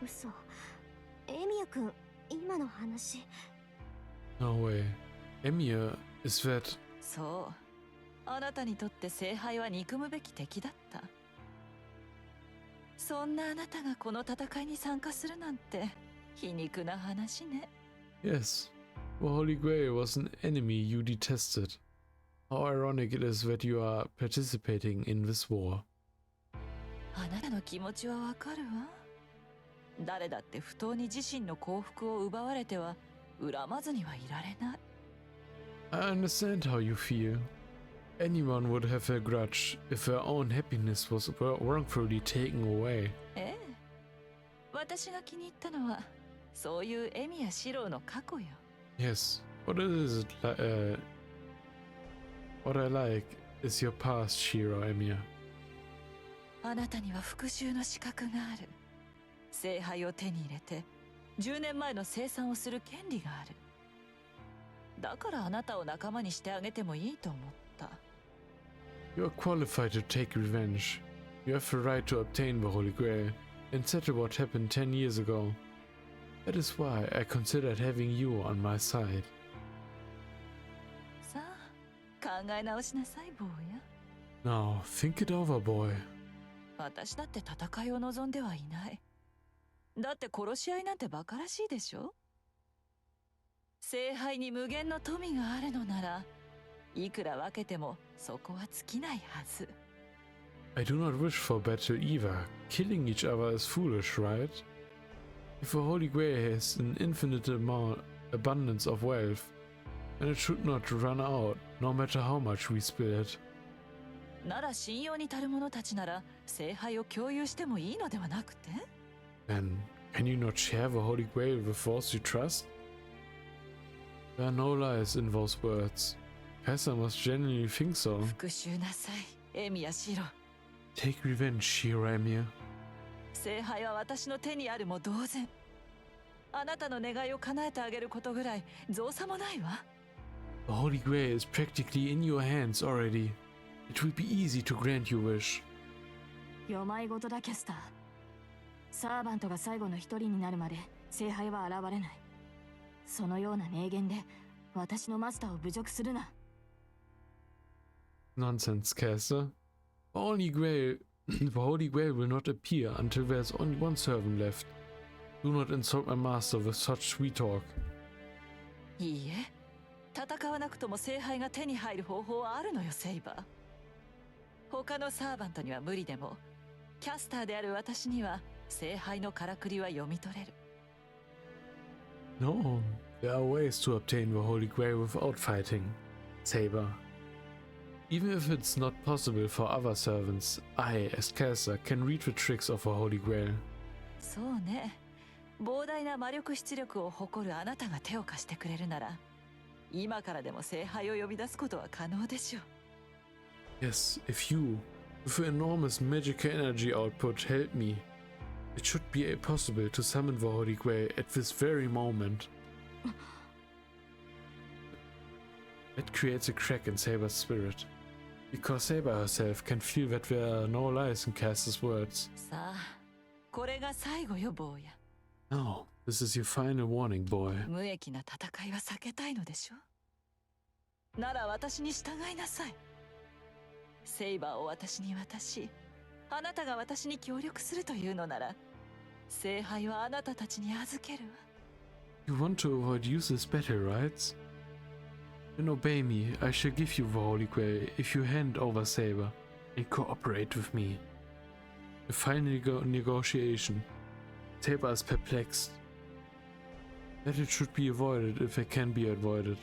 嘘。エミヤ君、今の話。No way. Emiya, is that... そう。あなたにとって聖杯は憎むべき敵だった。そんなあなたがこの戦いに参加するなんて皮肉な話ね。 Yes, the Holy Grail was an enemy you detested. How ironic it is that you are participating in this war. あなたの気持ちはわかるわ。誰だって不当に自身の幸福を奪われては恨まずにはいられない。 I understand how you feel. Anyone would have a grudge if their own happiness was wrongfully taken away. ええ。私が気に入ったのはそういうエミやシローの過去よ。 Yes, what I like is your past, Shiro Emiya. あなたには復讐の資格がある。聖杯を手に入れて10年前の清算をする権利がある。だからあなたを仲間にしてあげてもいいと思った。 You are qualified to take revenge. You have the right to obtain the Holy Grail and settle what happened 10 years ago. That is why I considered having you on my side. さあ、考え直しなさい、坊や。 Now, think it over, boy. 私だって戦いを望んではいない。だって殺し合いなんて馬鹿らしいでしょ。聖杯に無限の富があるのなら、いくら分けてもそこは尽きないはず。 I do not wish for battle either. Killing each other is foolish, right? If the Holy Grail has an infinite abundance of wealth, then it should not run out, no matter how much we spill it. なら信用に足る者たちなら聖杯を共有してもいいのではなくて？ Then, can you not share the Holy Grail with those you trust? There are no lies in those words. Kaiser must genuinely think so. 復讐なさい、エミヤシロ。 Take revenge, Shiro Emiya. 聖杯は私の手にあるも同然。あなたの願いを叶えてあげることぐらい造作もないわ。 The Holy Grail is practically in your hands already. It will be easy to grant your wish. よまいごとだ、キャスター。サーバントが最後の一人になるまで聖杯は現れない。そのような名言で私のマスターを侮辱するな。 Nonsense, Caster. The Holy Grail will not appear until there's only one servant left. Do not insult my master with such sweet talk. いいえ、戦わなくとも聖杯が手に入る方法はあるのよ、セイバー。他のサーバントには無理でも、キャスターである私には聖杯のからくりは読み取れる。 No, there are ways to obtain the Holy Grail without fighting, Saber. Even if it's not possible for other servants, I, as caster, can read the tricks of a Holy Grail. そうね。膨大な魔力出力を誇るあなたが手を貸してくれるなら、今からでも聖杯を呼び出すことは可能でしょう。Yes, if you, with enormous magical energy output, help me, it should be possible to summon the Holy Grail at this very moment. That creates a crack in Saber's spirit, because Saber herself can feel that there are no lies in Caster's words. さあ、これが最後よ、坊や。Now, this is your final warning, boy. 無益な戦いは避けたいのでしょ。なら私に従いなさい。セイバーを私に渡し、あなたが私に協力するというのなら、聖杯はあなたたちに預けるわ。You want to avoid useless battle rights? Then obey me, I shall give you the Holy Grail if you hand over Saber and cooperate with me. The final negotiation. Saber is perplexed. That it should be avoided if it can be avoided.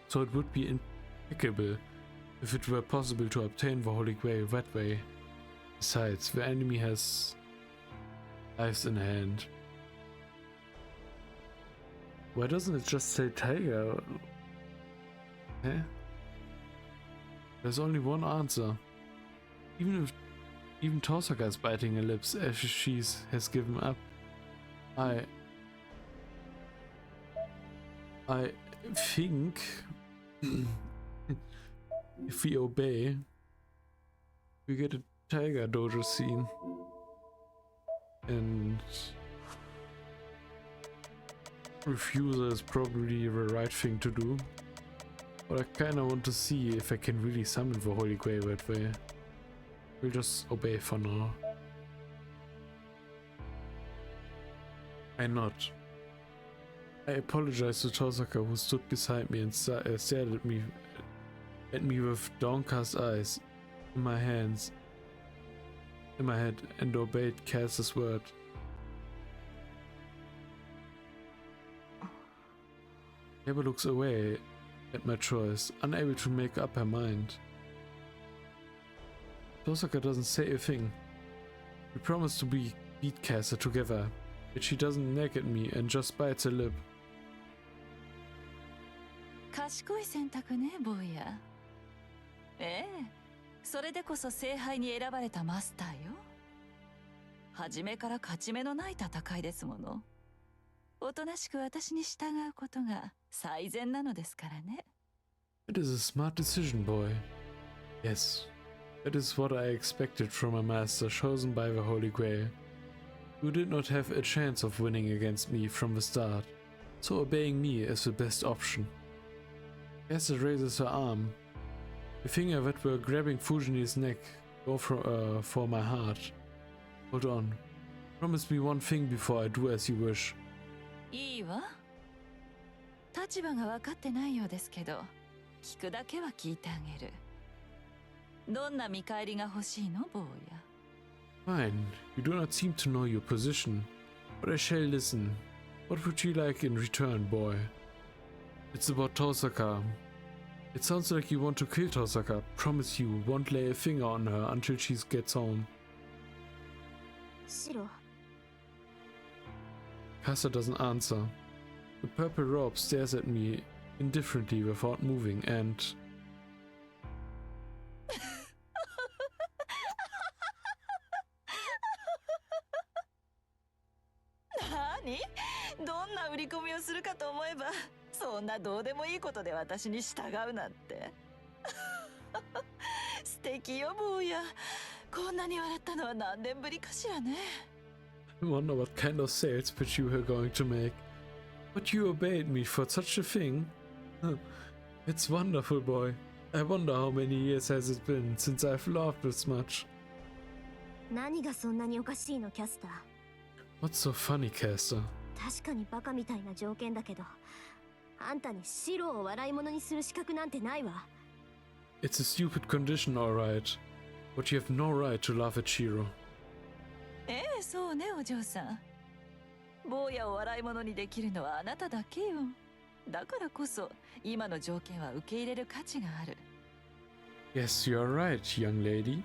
So it would be impeccable if it were possible to obtain the Holy Grail that way. Besides, the enemy has lives in hand. Why doesn't it just say tiger? Eh? There's only one answer. Even Tosaka is biting her lips as she has given up. I think if we obey, we get a tiger dojo scene. And refusal is probably the right thing to do. But I kinda want to see if I can really summon the Holy Grail that way. We'll just obey for now. I nod. I apologize to Tosaka, who stood beside me and stared at me with downcast eyes in my head and obeyed Cass's word. Saber looks away at my choice, unable to make up her mind. Tosaka doesn't say a thing. We promise to beat Kasa together, yet she doesn't nag at me and just bites her lip. 賢い選択ね、坊や。ええ、それでこそ聖杯に選ばれたマスターよ。初めから勝ち目のない戦いですもの。おとなしく私に従うことが最善なのですからね。It is a smart decision, boy. Yes, that is what I expected from a master chosen by the Holy Grail. You did not have a chance of winning against me from the start, so obeying me is the best option. Kasa raises her arm. The finger that were grabbing Fujini's neck go for my heart. Hold on. Promise me one thing before I do as you wish. いいわ。立場が分かってないようですけど、聞くだけは聞いてあげる。どんな見返りが欲しいの、坊や。Fine. You do not seem to know your position, but I shall listen. What would you like in return, boy? It's about Tosaka. It sounds like you want to kill Tosaka. Promise you won't lay a finger on her until she gets home. シロ、Kasa doesn't answer. The purple robe stares at me indifferently without moving and... 何？どんな売り込みをするかと思えば、そんなどうでもいいことで私に従うなんて。素敵よ、坊や。こんなに笑ったのは何年ぶりかしらね。I wonder what kind of sales pitch you were going to make. But you obeyed me for such a thing? Huh. It's wonderful, boy. I wonder how many years has it been since I've laughed this much. 何がそんなにおかしいの、キャスター。 What's so funny, Caster? 確かにバカみたいな条件だけど、あんたにシロを笑い物にする資格なんてないわ。It's a stupid condition, alright. But you have no right to laugh at Shiro. ええ、そうね、お嬢さん。坊やを笑い物にできるのはあなただけよ。だからこそ今の条件は受け入れる価値がある。Yes, you're right, young lady.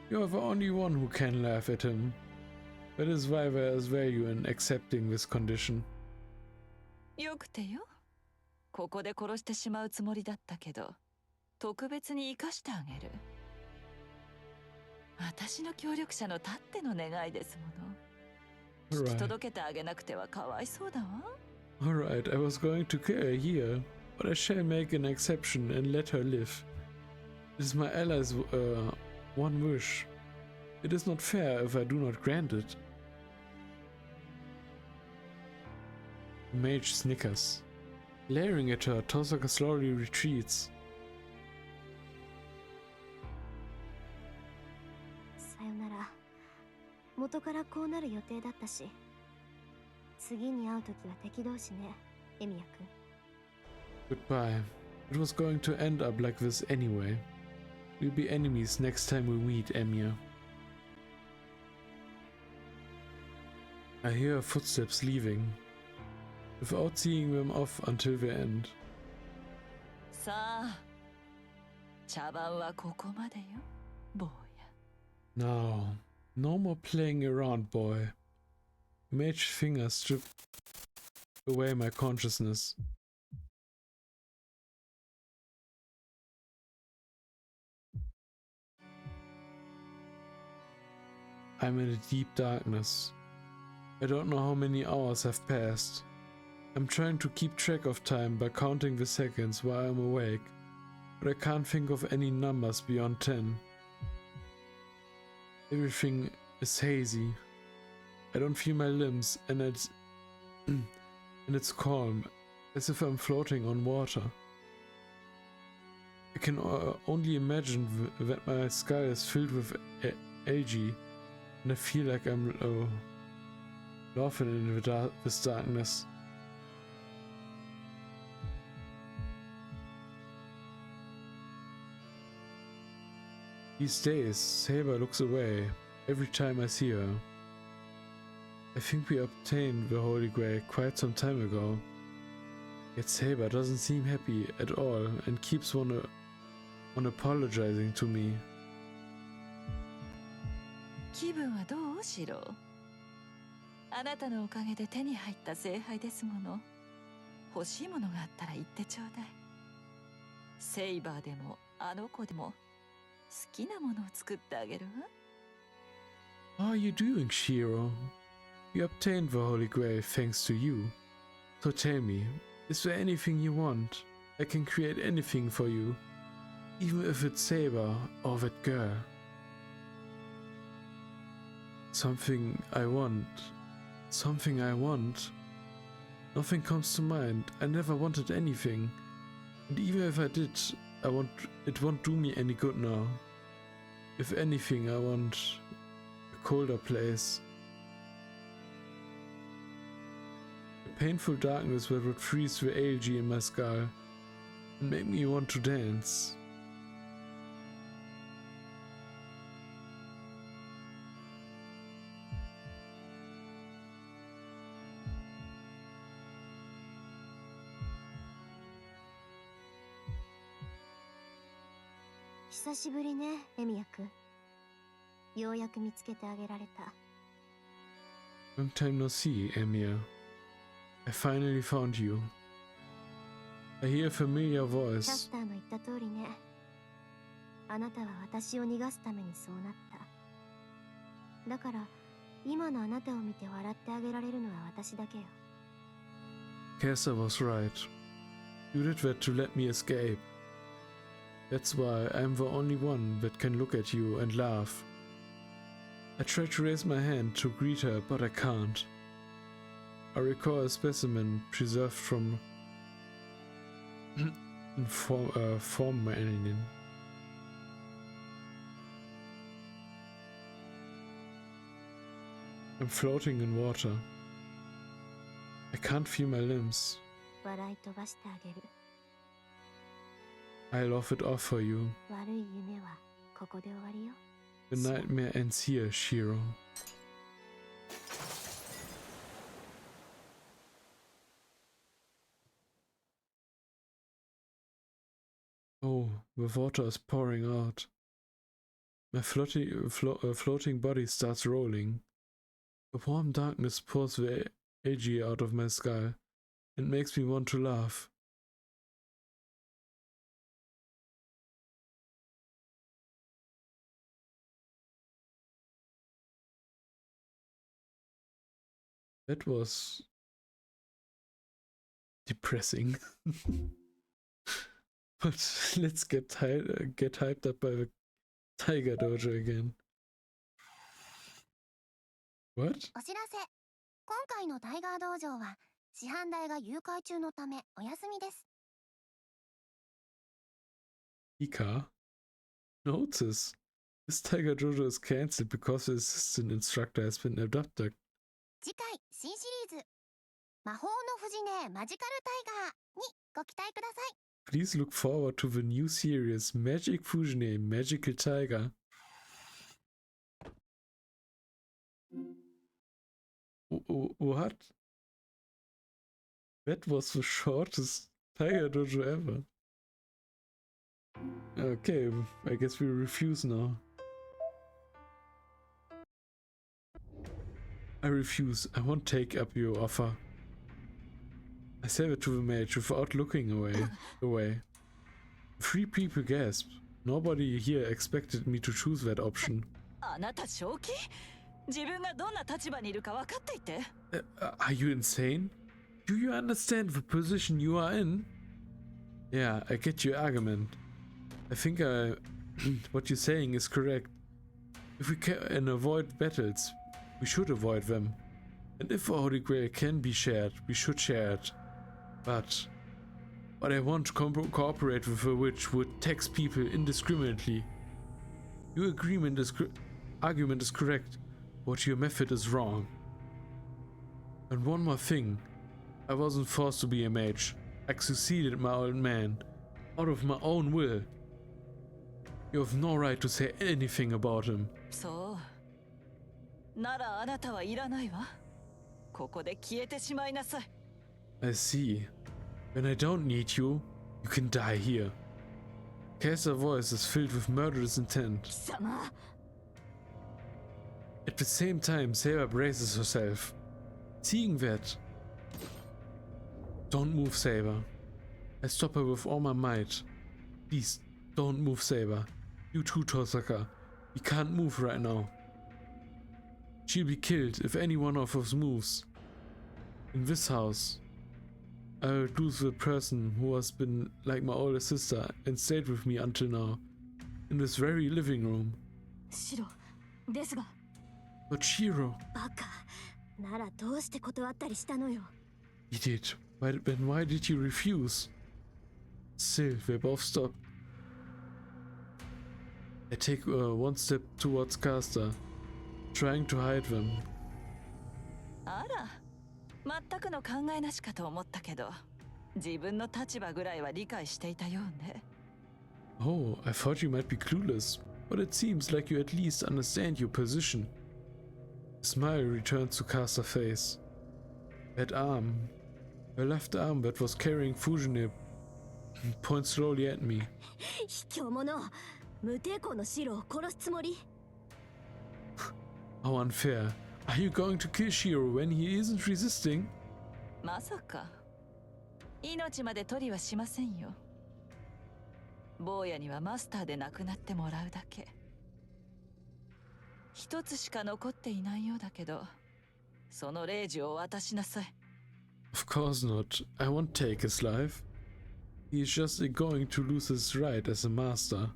You're the only one who can laugh at him. That is why there is value in accepting this condition. よくてよ。ここで殺してしまうつもりだったけど、特別に生かしてあげる。私の協力者のたっての願いですもの。引き届けてあげなくてはかわいそうだわ。Alright, I was going to kill her here, but I shall make an exception and let her live. It is my ally's one wish. It is not fair if I do not grant it. The mage snickers. Glaring at her, Tosaka slowly retreats. さよなら。元からこうなる予定だったし、次に会うときは敵同士ね、エミヤ君。 Goodbye. It was going to end up like this anyway. We'll be enemies next time we meet, Emiya. I hear her footsteps leaving, without seeing them off until the end. さあ、茶番はここまでよ、坊や。Now, no more playing around, boy. Mage fingers strip away my consciousness. I'm in a deep darkness. I don't know how many hours have passed. I'm trying to keep track of time by counting the seconds while I'm awake, but I can't think of any numbers beyond 10. Everything is hazy. I don't feel my limbs, and it's calm, as if I'm floating on water. I can only imagine that my sky is filled with algae, and I feel like I'm laughing in this darkness. These days, Saber looks away every time I see her. I think we obtained the Holy Grail quite some time ago. Yet Saber doesn't seem happy at all and keeps on apologizing to me. 気分はどう、シロ？あなたのおかげで手に入った聖杯ですもの。欲しいものがあったら言ってちょうだい。セイバーでもあの子でも好きなものを作ってあげるわ。How are you doing, Shiro? We obtained the Holy Grail thanks to you. So tell me, is there anything you want? I can create anything for you, even if it's Saber or that girl. Something I want. Something I want. Nothing comes to mind. I never wanted anything. And even if I did, it won't do me any good now. If anything, I want a colder place. A painful darkness that would freeze the algae in my skull and make me want to dance.「久しぶりね、エミヤ君。ようやく見つけてあげられた。 Long time no see, Emiya. I finally found you. I hear a familiar キャ voice. スターの言った通りね。あなたは私を逃がすためにそうなった。だから今のあなたを見て笑ってあげられるのは私だけよ。 Kessa was right. You did that to let me escape. That's why I'm the only one that can look at you and laugh. I tried to raise my hand to greet her, but I can't. I recall a specimen preserved from formalin. I'm floating in water. I can't feel my limbs. 笑い飛ばしてあげる。 I'll laugh it off for you. 悪い夢はここで終わりよ。 The nightmare ends here, Shiro. Oh, The water is pouring out. My floating body starts rolling. The warm darkness pours the algae out of my skull and makes me want to laugh. That was depressing. But let's get hyped up by the Tiger Dojo again. What? お知らせ。今回のタイガー道場は師範代が誘拐中のためお休みです。 Ika? Notice. This Tiger Dojo is cancelled because the assistant instructor has been abducted. 次回新シリーズ魔法の藤ねマジカルタイガーにご期待ください。 Please look forward to the new series Magic Fujine Magical Tiger. What? That was the shortest Tiger Dojo ever. Okay, I guess we refuse now. I refuse. I won't take up your offer. I said it to the mage without looking away. Three people gasped. Nobody here expected me to choose that option. あなた正気？自分がどんな立場にいるか分かっていて。Are you insane? Do you understand the position you are in? Yeah, I get your argument. I think what you're saying is correct. If we can avoid battles, we should avoid them. And if the Holy Grail can be shared, we should share it. But I want to cooperate with a witch who attacks people indiscriminately. Your argument is correct, but your method is wrong. And one more thing. I wasn't forced to be a mage. I succeeded my old man, out of my own will. You have no right to say anything about him. そう。ならあなたはいらないわ。ここで消えてしまいなさい。I see. When I don't need you, you can die here. Caster's voice is filled with murderous intent. 貴様。 At the same time, Saber braces herself. Seeing that... Don't move, Saber. I stop her with all my might. Please, don't move, Saber. You too, Tosaka. We can't move right now. She'll be killed if any one of us moves. In this house, I'll lose the person who has been like my older sister and stayed with me until now. In this very living room. シロ、ですが。 But Shiro... バカ。ならどうして断ったりしたのよ。 Idiot. Why did you refuse? Still, they both stop. I take one step towards Caster, trying to hide them. あら、全くの考えなしかと思ったけど、自分の立場ぐらいは理解していたようね。Oh, I thought you might be clueless, but it seems like you at least understand your position. A smile returns to Caster's face. That arm, her left arm that was carrying Fujine, points slowly at me. 卑怯者。無抵抗のシロを殺すつもり？ How unfair. Are you going to kill Shiro when he isn't resisting? まさか。命まで取りはしませんよ。坊やにはマスターで亡くなってもらうだけ。一つしか残っていないようだけど、その令状を渡しなさい。Of course not. I won't take his life. He is just going to lose his right as a master.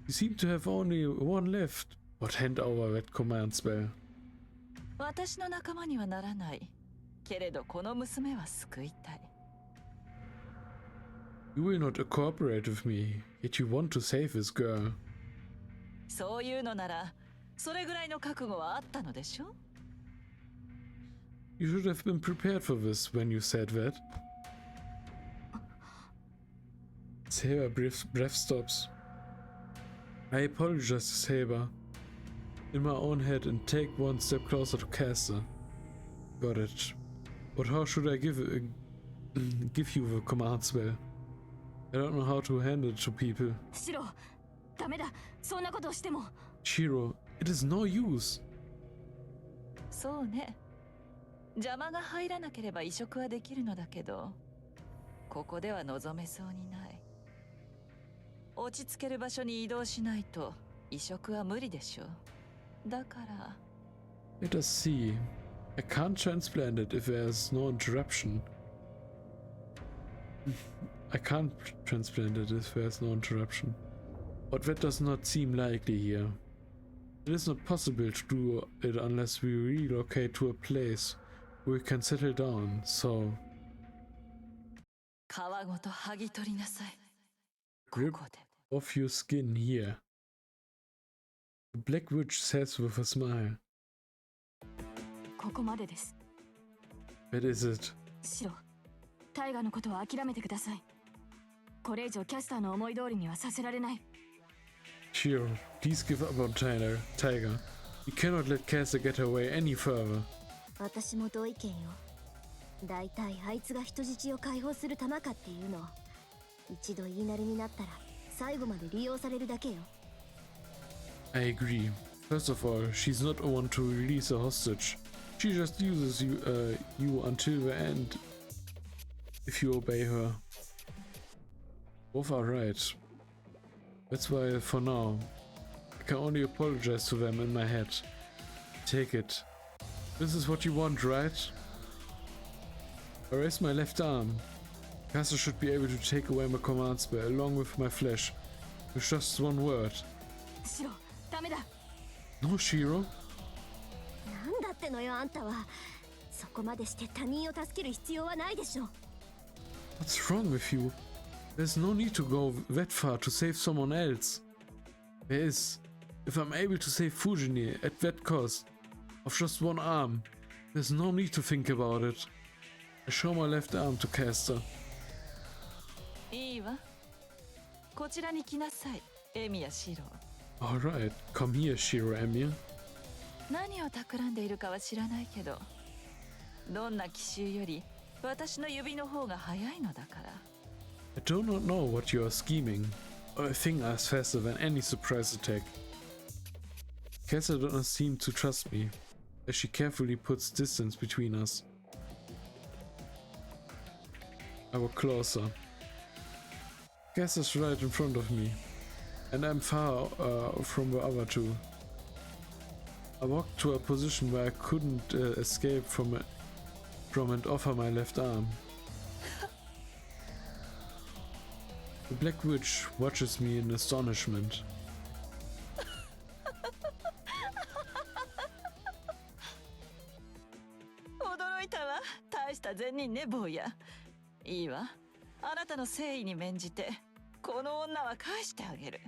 You seem to have only one left. But hand over that command spell. 私の仲間にはならない。けれどこの娘は救いたい。You will not cooperate with me, yet you want to save this girl. そういうのなら、それぐらいの覚悟はあったのでしょ? You should have been prepared for this when you said that. Saber breath stops. I apologize to Saber. In my own head and take one step closer to Caster. Got it. But how should I give you the command spell? I don't know how to hand it to people. シロ、ダメだ。そんなことをしても。Shiro, it is no use. そうね。邪魔が入らなければ移植はできるのだけど、ここでは望めそうにない。落ち着ける場所に移動しないと移植は無理でしょう。だから。Let us see. I can't transplant it if there's no interruption. I can't transplant it if there's no interruption. But that does not seem likely here. It is not possible to do it unless we relocate to a place where we can settle down, so... 皮ごと剥ぎ取りなさい。 Rip ここで。 off your skin here. The Black Witch says with a smile. ここまでです。 That is it. シロ、タイガのことは諦めてください。これ以上キャスターの思い通りにはさせられない。Shiro, please give up on Tiger. You cannot let Casa get her way any further. 私も同意見よ。だいたいあいつが人質を解放する玉かっていうの。一度言いなりになったら最後まで利用されるだけよ。I agree. First of all, she's not one to release a hostage. She just uses you until the end if you obey her. Both are right. That's why, for now, I can only apologize to them in my head. Take it. This is what you want, right? I raise my left arm. Casa should be able to take away my command spell along with my flesh, with just one word. シロ、ダメだ。 No, Shiro. なんだってのよあんたは。そこまでして他人を助ける必要はないでしょ。What's wrong with you? There's no need to go that far to save someone else. There is. If I'm able to save Fujini at that cost, of just one arm, there's no need to think about it. I show my left arm to Caster. いいわ。こちらに来なさい、エミヤシロ。 Alright, come here, Shiro Emir. 何を企んでいるかは知らないけど、どんな奇襲より私の指の方が早いのだから。 I do not know what you are scheming, or a thing as faster than any surprise attack. Caster does not seem to trust me, as she carefully puts distance between us. I walk closer. Caster's right in front of me, and I'm far from the other two. I walked to a position where I couldn't escape from and offer my left arm. The Black Witch watches me in astonishment. 驚いたわ。大した善人ね、坊や。いいわ。あなたの誠意に免じて、この女は返してあげる。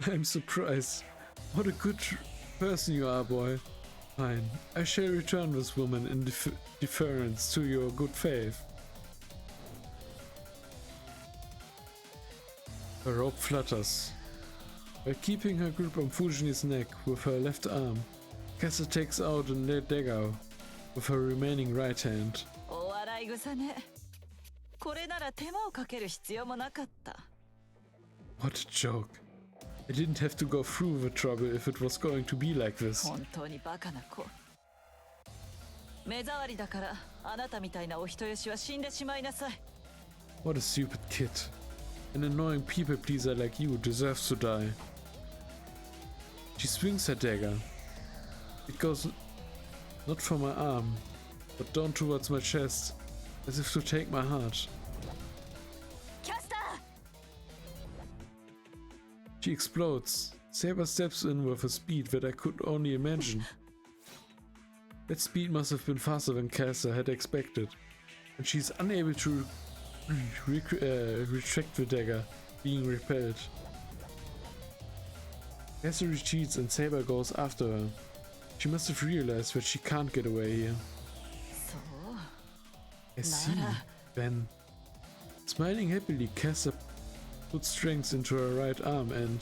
I'm surprised. What a good person you are, boy. Fine, I shall return this woman in deference to your good faith. Her rope flutters. By keeping her grip on Fujini's neck with her left arm, Kessa takes out a dagger with her remaining right hand. お笑い草ね。これなら手間をかける必要もなかった。 What a joke. I didn't have to go through the trouble if it was going to be like this. 本当にバカな子。目障りだからあなたみたいなお人よしは死んでしまいなさい。 What a stupid kid. An annoying people pleaser like you deserves to die. She swings her dagger. It goes not for my arm, but down towards my chest, as if to take my heart. キャスター。 She explodes. Saber steps in with a speed that I could only imagine. That speed must have been faster than Casa had expected, and she's unable to retract the dagger, being repelled. Casa retreats and Saber goes after her. She must have realized that she can't get away here. そう。 I see. Nara. Then, smiling happily, Casa puts strength into her right arm and...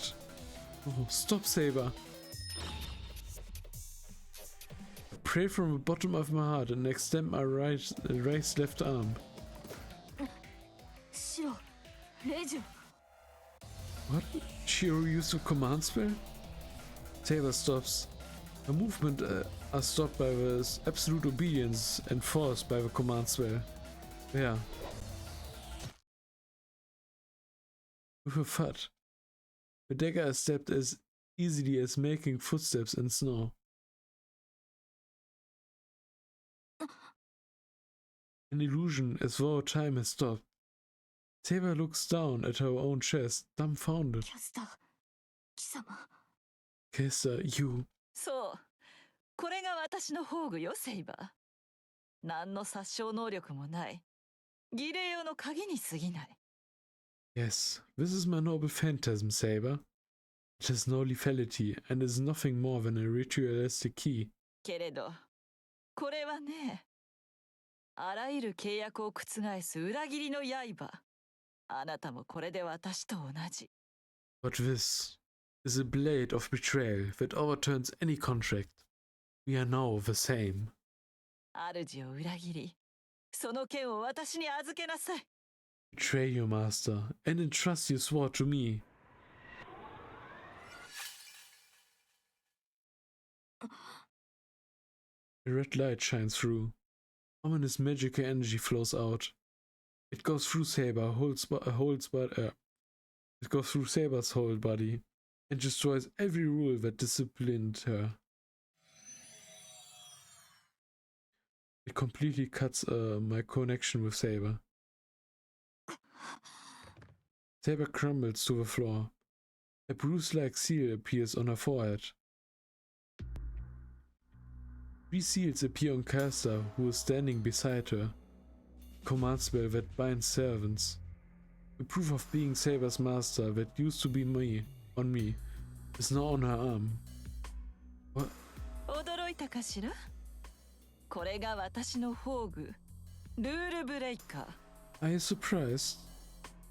Oh, stop, Saber! I pray from the bottom of my heart and extend my raised left arm. シロ、レイジュ What? Shiro used a command spell? Saber stops. Her movement are stopped by the absolute obedience and forced by the command spell. Where? With a thud. The dagger is stabbed as easily as making footsteps in snow. An illusion as though time has stopped. Saber looks down at her own chest, dumbfounded. キャスター貴様 Kessa, you. そうこれが私の宝具よセイバー何の殺傷能力もない儀礼用の鍵に過ぎない Yes, this is my noble phantasm, Saber. It has no lethality and is nothing more than a ritualistic key. けれどこれはねあらゆる契約を覆す裏切りの刃あなたもこれで私と同じ But this is a blade of betrayal that overturns any contract. We are now the same. 主を裏切りその剣を私に預けなさい Betray your master and entrust your sword to me. A red light shines through. Ominous magical energy flows out. It goes through Saber, it goes through Saber's whole body and destroys every rule that disciplined her. It completely cuts my connection with Saber. Saber crumbles to the floor. A bruise-like seal appears on her forehead. 3 seals appear on Caster, who is standing beside her. Command spell that binds servants. The proof of being Saber's master that used to be on me, is now on her arm. What? 驚いたかしらこれが私の宝具ルールブレイカー Are you surprised?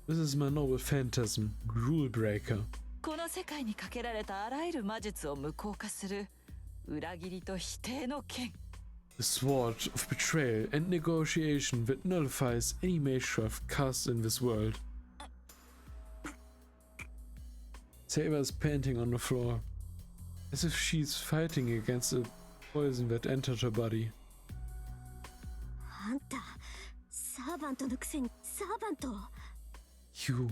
This is my noble phantasm, Rule Breaker. この世界にかけられたあらゆる魔術を無効化する裏切りと否定の剣 The sword of betrayal and negotiation that nullifies any magecraft cast in this world. Saber is panting on the floor, as if she's fighting against a poison that entered her body. あんたサーバントのくせにサーバント You...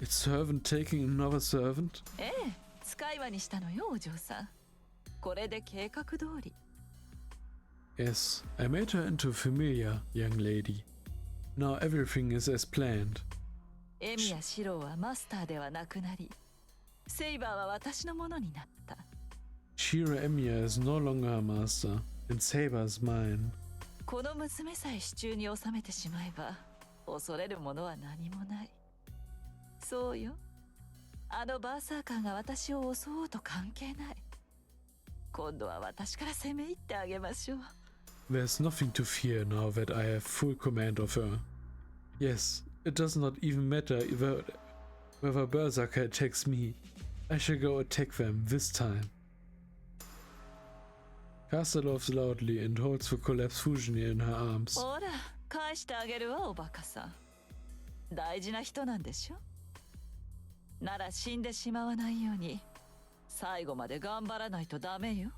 A servant taking another servant? ええ使い魔にしたのよお嬢さんこれで計画通り Yes, I made her into a familiar young lady. Now everything is as planned. エミやシローはマスターではなくなりセイバーは私のものになった Shira Emiya is no longer her master, and Saber is mine. この娘さえ手中に収めてしまえば恐れるものは何もないそうよあのバーサーカーが私を襲おうと関係ない今度は私から攻め入ってあげましょう There's nothing to fear now that I have full command of her. Yes, it does not even matter whether Berserker attacks me. I shall go attack them this time. Caster laughs loudly and holds the collapsed Fujini in her arms. ほら返してあげるわおバカさん大事な人なんでしょなら死んでしまわないように最後まで頑張らないとダメよ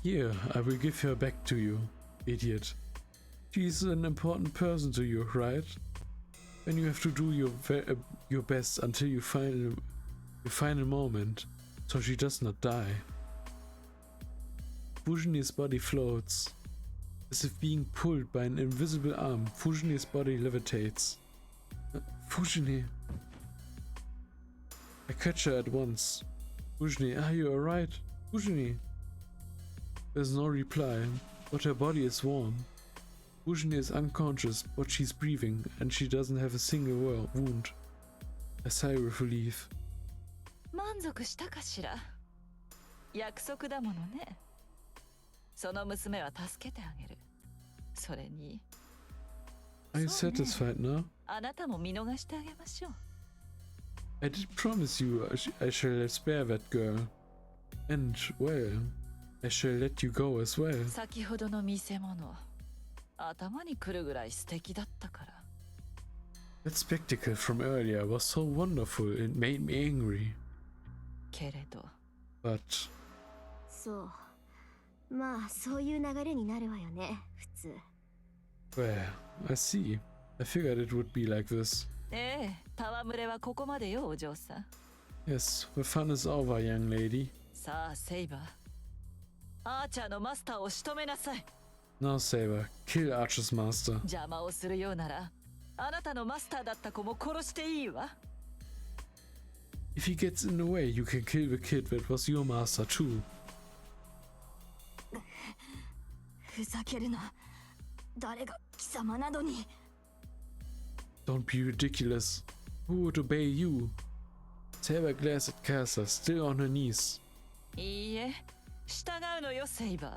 Here, I will give her back to you, idiot. She's an important person to you, right? And you have to do your best until your final moment, so she does not die. Fujini's body floats. As if being pulled by an invisible arm, Fujini's body levitates. Fujini. I catch her at once. Fujini, are you alright? Fujini. There's no reply, but her body is warm. Fujini is unconscious, but she's breathing, and she doesn't have a single wound. I sigh with relief. 満足したかしら約束だものねその娘は助けてあげるそれに Are you satisfied now? あなたも見逃してあげましょう I did promise you I shall spare that girl. And, well, I shall let you go as well. 先ほどの見せ物頭に来るぐらい素敵だったから That spectacle from earlier was so wonderful, it made me angry. けれど But そう。まあそういう流れになるわよね、普通。 well, I see. I figured it would be like this. ええ、戯れはここまでよ、お嬢さん。 Yes, the fun is over, young lady. さあ、セイバー。アーチャーのマスターを仕留めなさい。 Now, Saber, kill Archer's master. 邪魔をするようなら、あなたのマスターだった子も殺していいわ。 If he gets in the way, you can kill the kid that was your master too. ふざけるな。誰が貴様などに。 Don't be ridiculous. Who would obey you? Saber glares at Casa, still on her knees. いいえ、従うのよ、セイバー。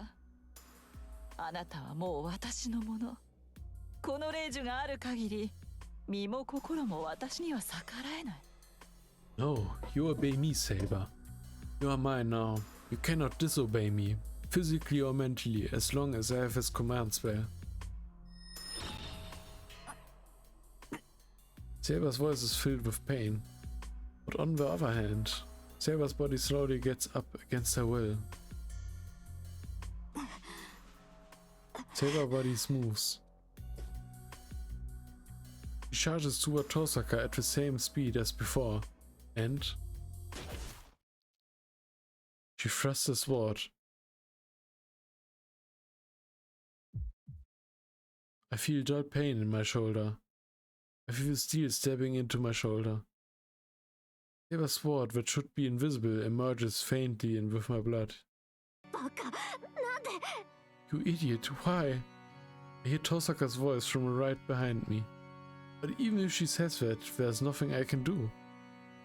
あなたはもう私のもの。この霊樹がある限り、身も心も私には逆らえない。 No, you obey me, Saber. You are mine now. You cannot disobey me, physically or mentally, as long as I have his command spell. Saber's voice is filled with pain. But on the other hand, Saber's body slowly gets up against her will. Saber's body moves. She charges toward Tosaka at the same speed as before, and she thrusts a sword. I feel dull pain in my shoulder. I feel steel stabbing into my shoulder. Saber's sword that should be invisible emerges faintly in with my blood. バカ、なんで。 You idiot, why? I hear Tosaka's voice from right behind me. But even if she says that, there's nothing I can do.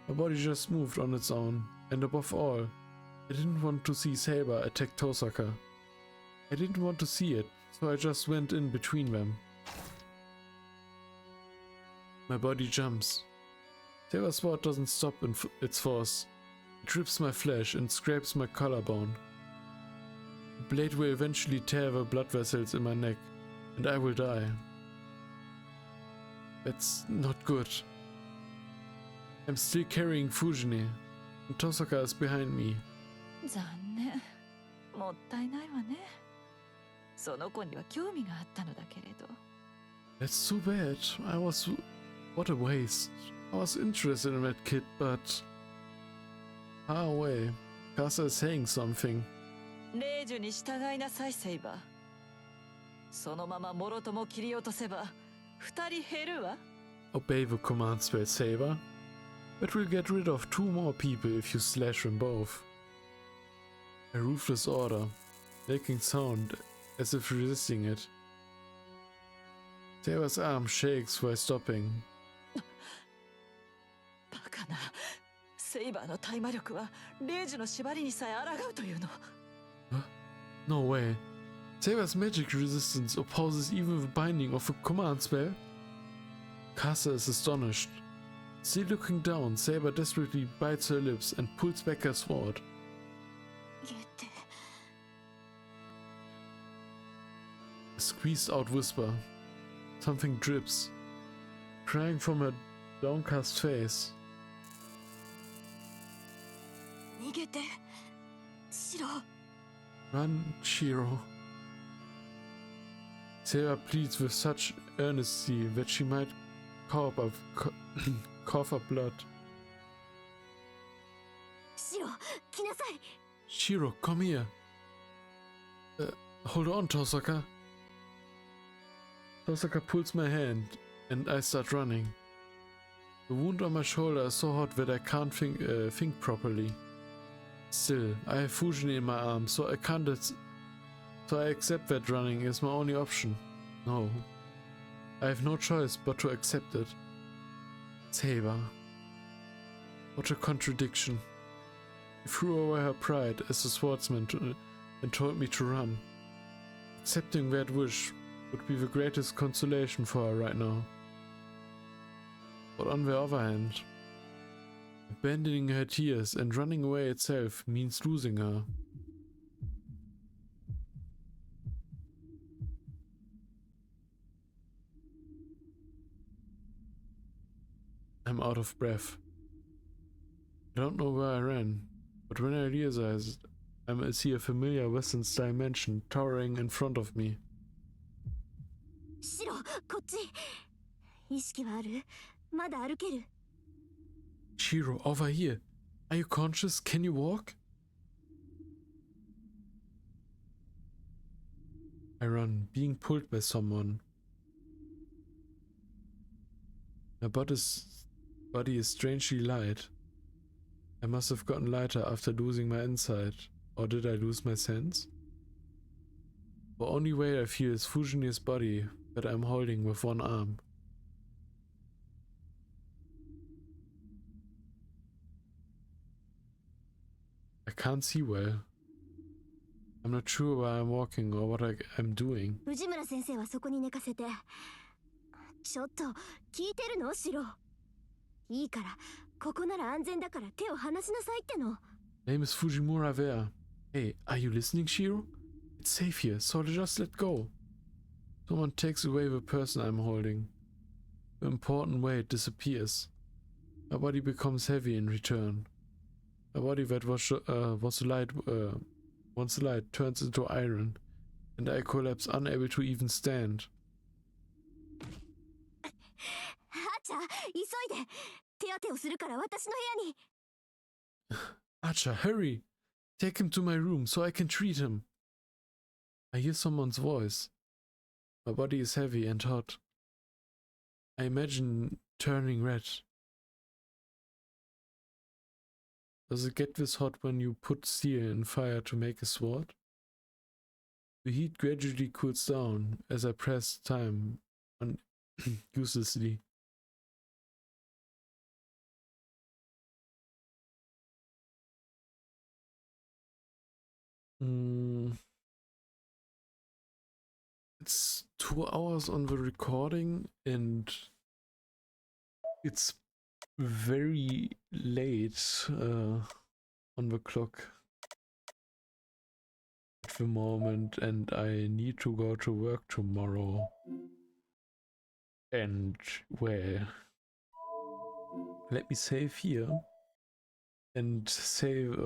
My body just moved on its own, and above all, I didn't want to see Saber attack Tosaka. I didn't want to see it, so I just went in between them. My body jumps. Saber's sword doesn't stop in its force. It rips my flesh and scrapes my collarbone. The blade will eventually tear the blood vessels in my neck, and I will die. That's not good. I'm still carrying Fujine, and Tosaka is behind me. 残念。もったいないわね。その子には興味があったのだけれど。 That's too bad. What a waste. I was interested in that kid, but... Far away. Casa is saying something. 霊樹に従いなさい、セイバー。そのままもろとも切り落とせば、二人減るわ。 Obey the command spell, Saber. That will get rid of 2 more people if you slash them both. A ruthless order, making sound as if resisting it. Saber's arm shakes while stopping. バカな。セイバーの大魔力は霊樹の縛りにさえ抗うというの。 No way. Saber's magic resistance opposes even the binding of a command spell? Casa is astonished. Still looking down, Saber desperately bites her lips and pulls back her sword. 言って。 A squeezed out whisper. Something drips. Crying from her downcast face. 逃げて。シロ。 Run, Shiro. Saber pleads with such earnesty that she might cough up blood. シロ、来なさい。 Shiro, come here. Hold on, Tosaka. Tosaka pulls my hand, and I start running. The wound on my shoulder is so hot that I can't think properly. Still, I have Fujin in my arms, so I accept that running is my only option. No. I have no choice but to accept it. Saber. What a contradiction. He threw away her pride as a swordsman and told me to run. Accepting that wish would be the greatest consolation for her right now. But on the other hand, abandoning her tears and running away itself means losing her. I'm out of breath. I don't know where I ran, but when I realized I see a familiar Western style mansion towering in front of me. シロ、こっち。意識はある？まだ歩ける？ Shiro, over here. Are you conscious? Can you walk? I run, being pulled by someone. My body is strangely light. I must have gotten lighter after losing my insight. Or did I lose my sense? The only way I feel is Fujini's body that I'm holding with one arm. I can't see well. I'm not sure where I'm walking or what I'm doing. 藤村先生はそこに寝かせて。ちょっと聞いてるのシロ。いいから、ここなら安全だから手を離しなさいっての。Name is Fujimura Ware. Hey, are you listening, Shiro? It's safe here, so just let go. Someone takes away the person I'm holding. The important weight disappears. My body becomes heavy in return. My body that was light, once light turns into iron, and I collapse, unable to even stand. ハチャ、急いで。手当てをするから私の部屋に。Archer, hurry! Take him to my room so I can treat him. I hear someone's voice. My body is heavy and hot. I imagine turning red. Does it get this hot when you put steel in fire to make a sword? The heat gradually cools down as I press time on uselessly. It's 2 hours on the recording and it's very late on the clock at the moment, and I need to go to work tomorrow. And well, let me save here and save.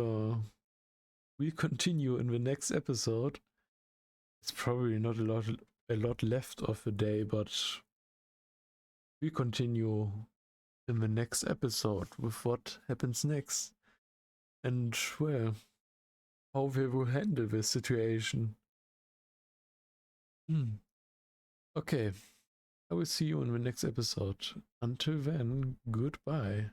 We'll continue in the next episode. It's probably not a lot left of the day, but we continue in the next episode with what happens next. And well, how they will handle this situation. Okay, I will see you in the next episode. Until then, goodbye.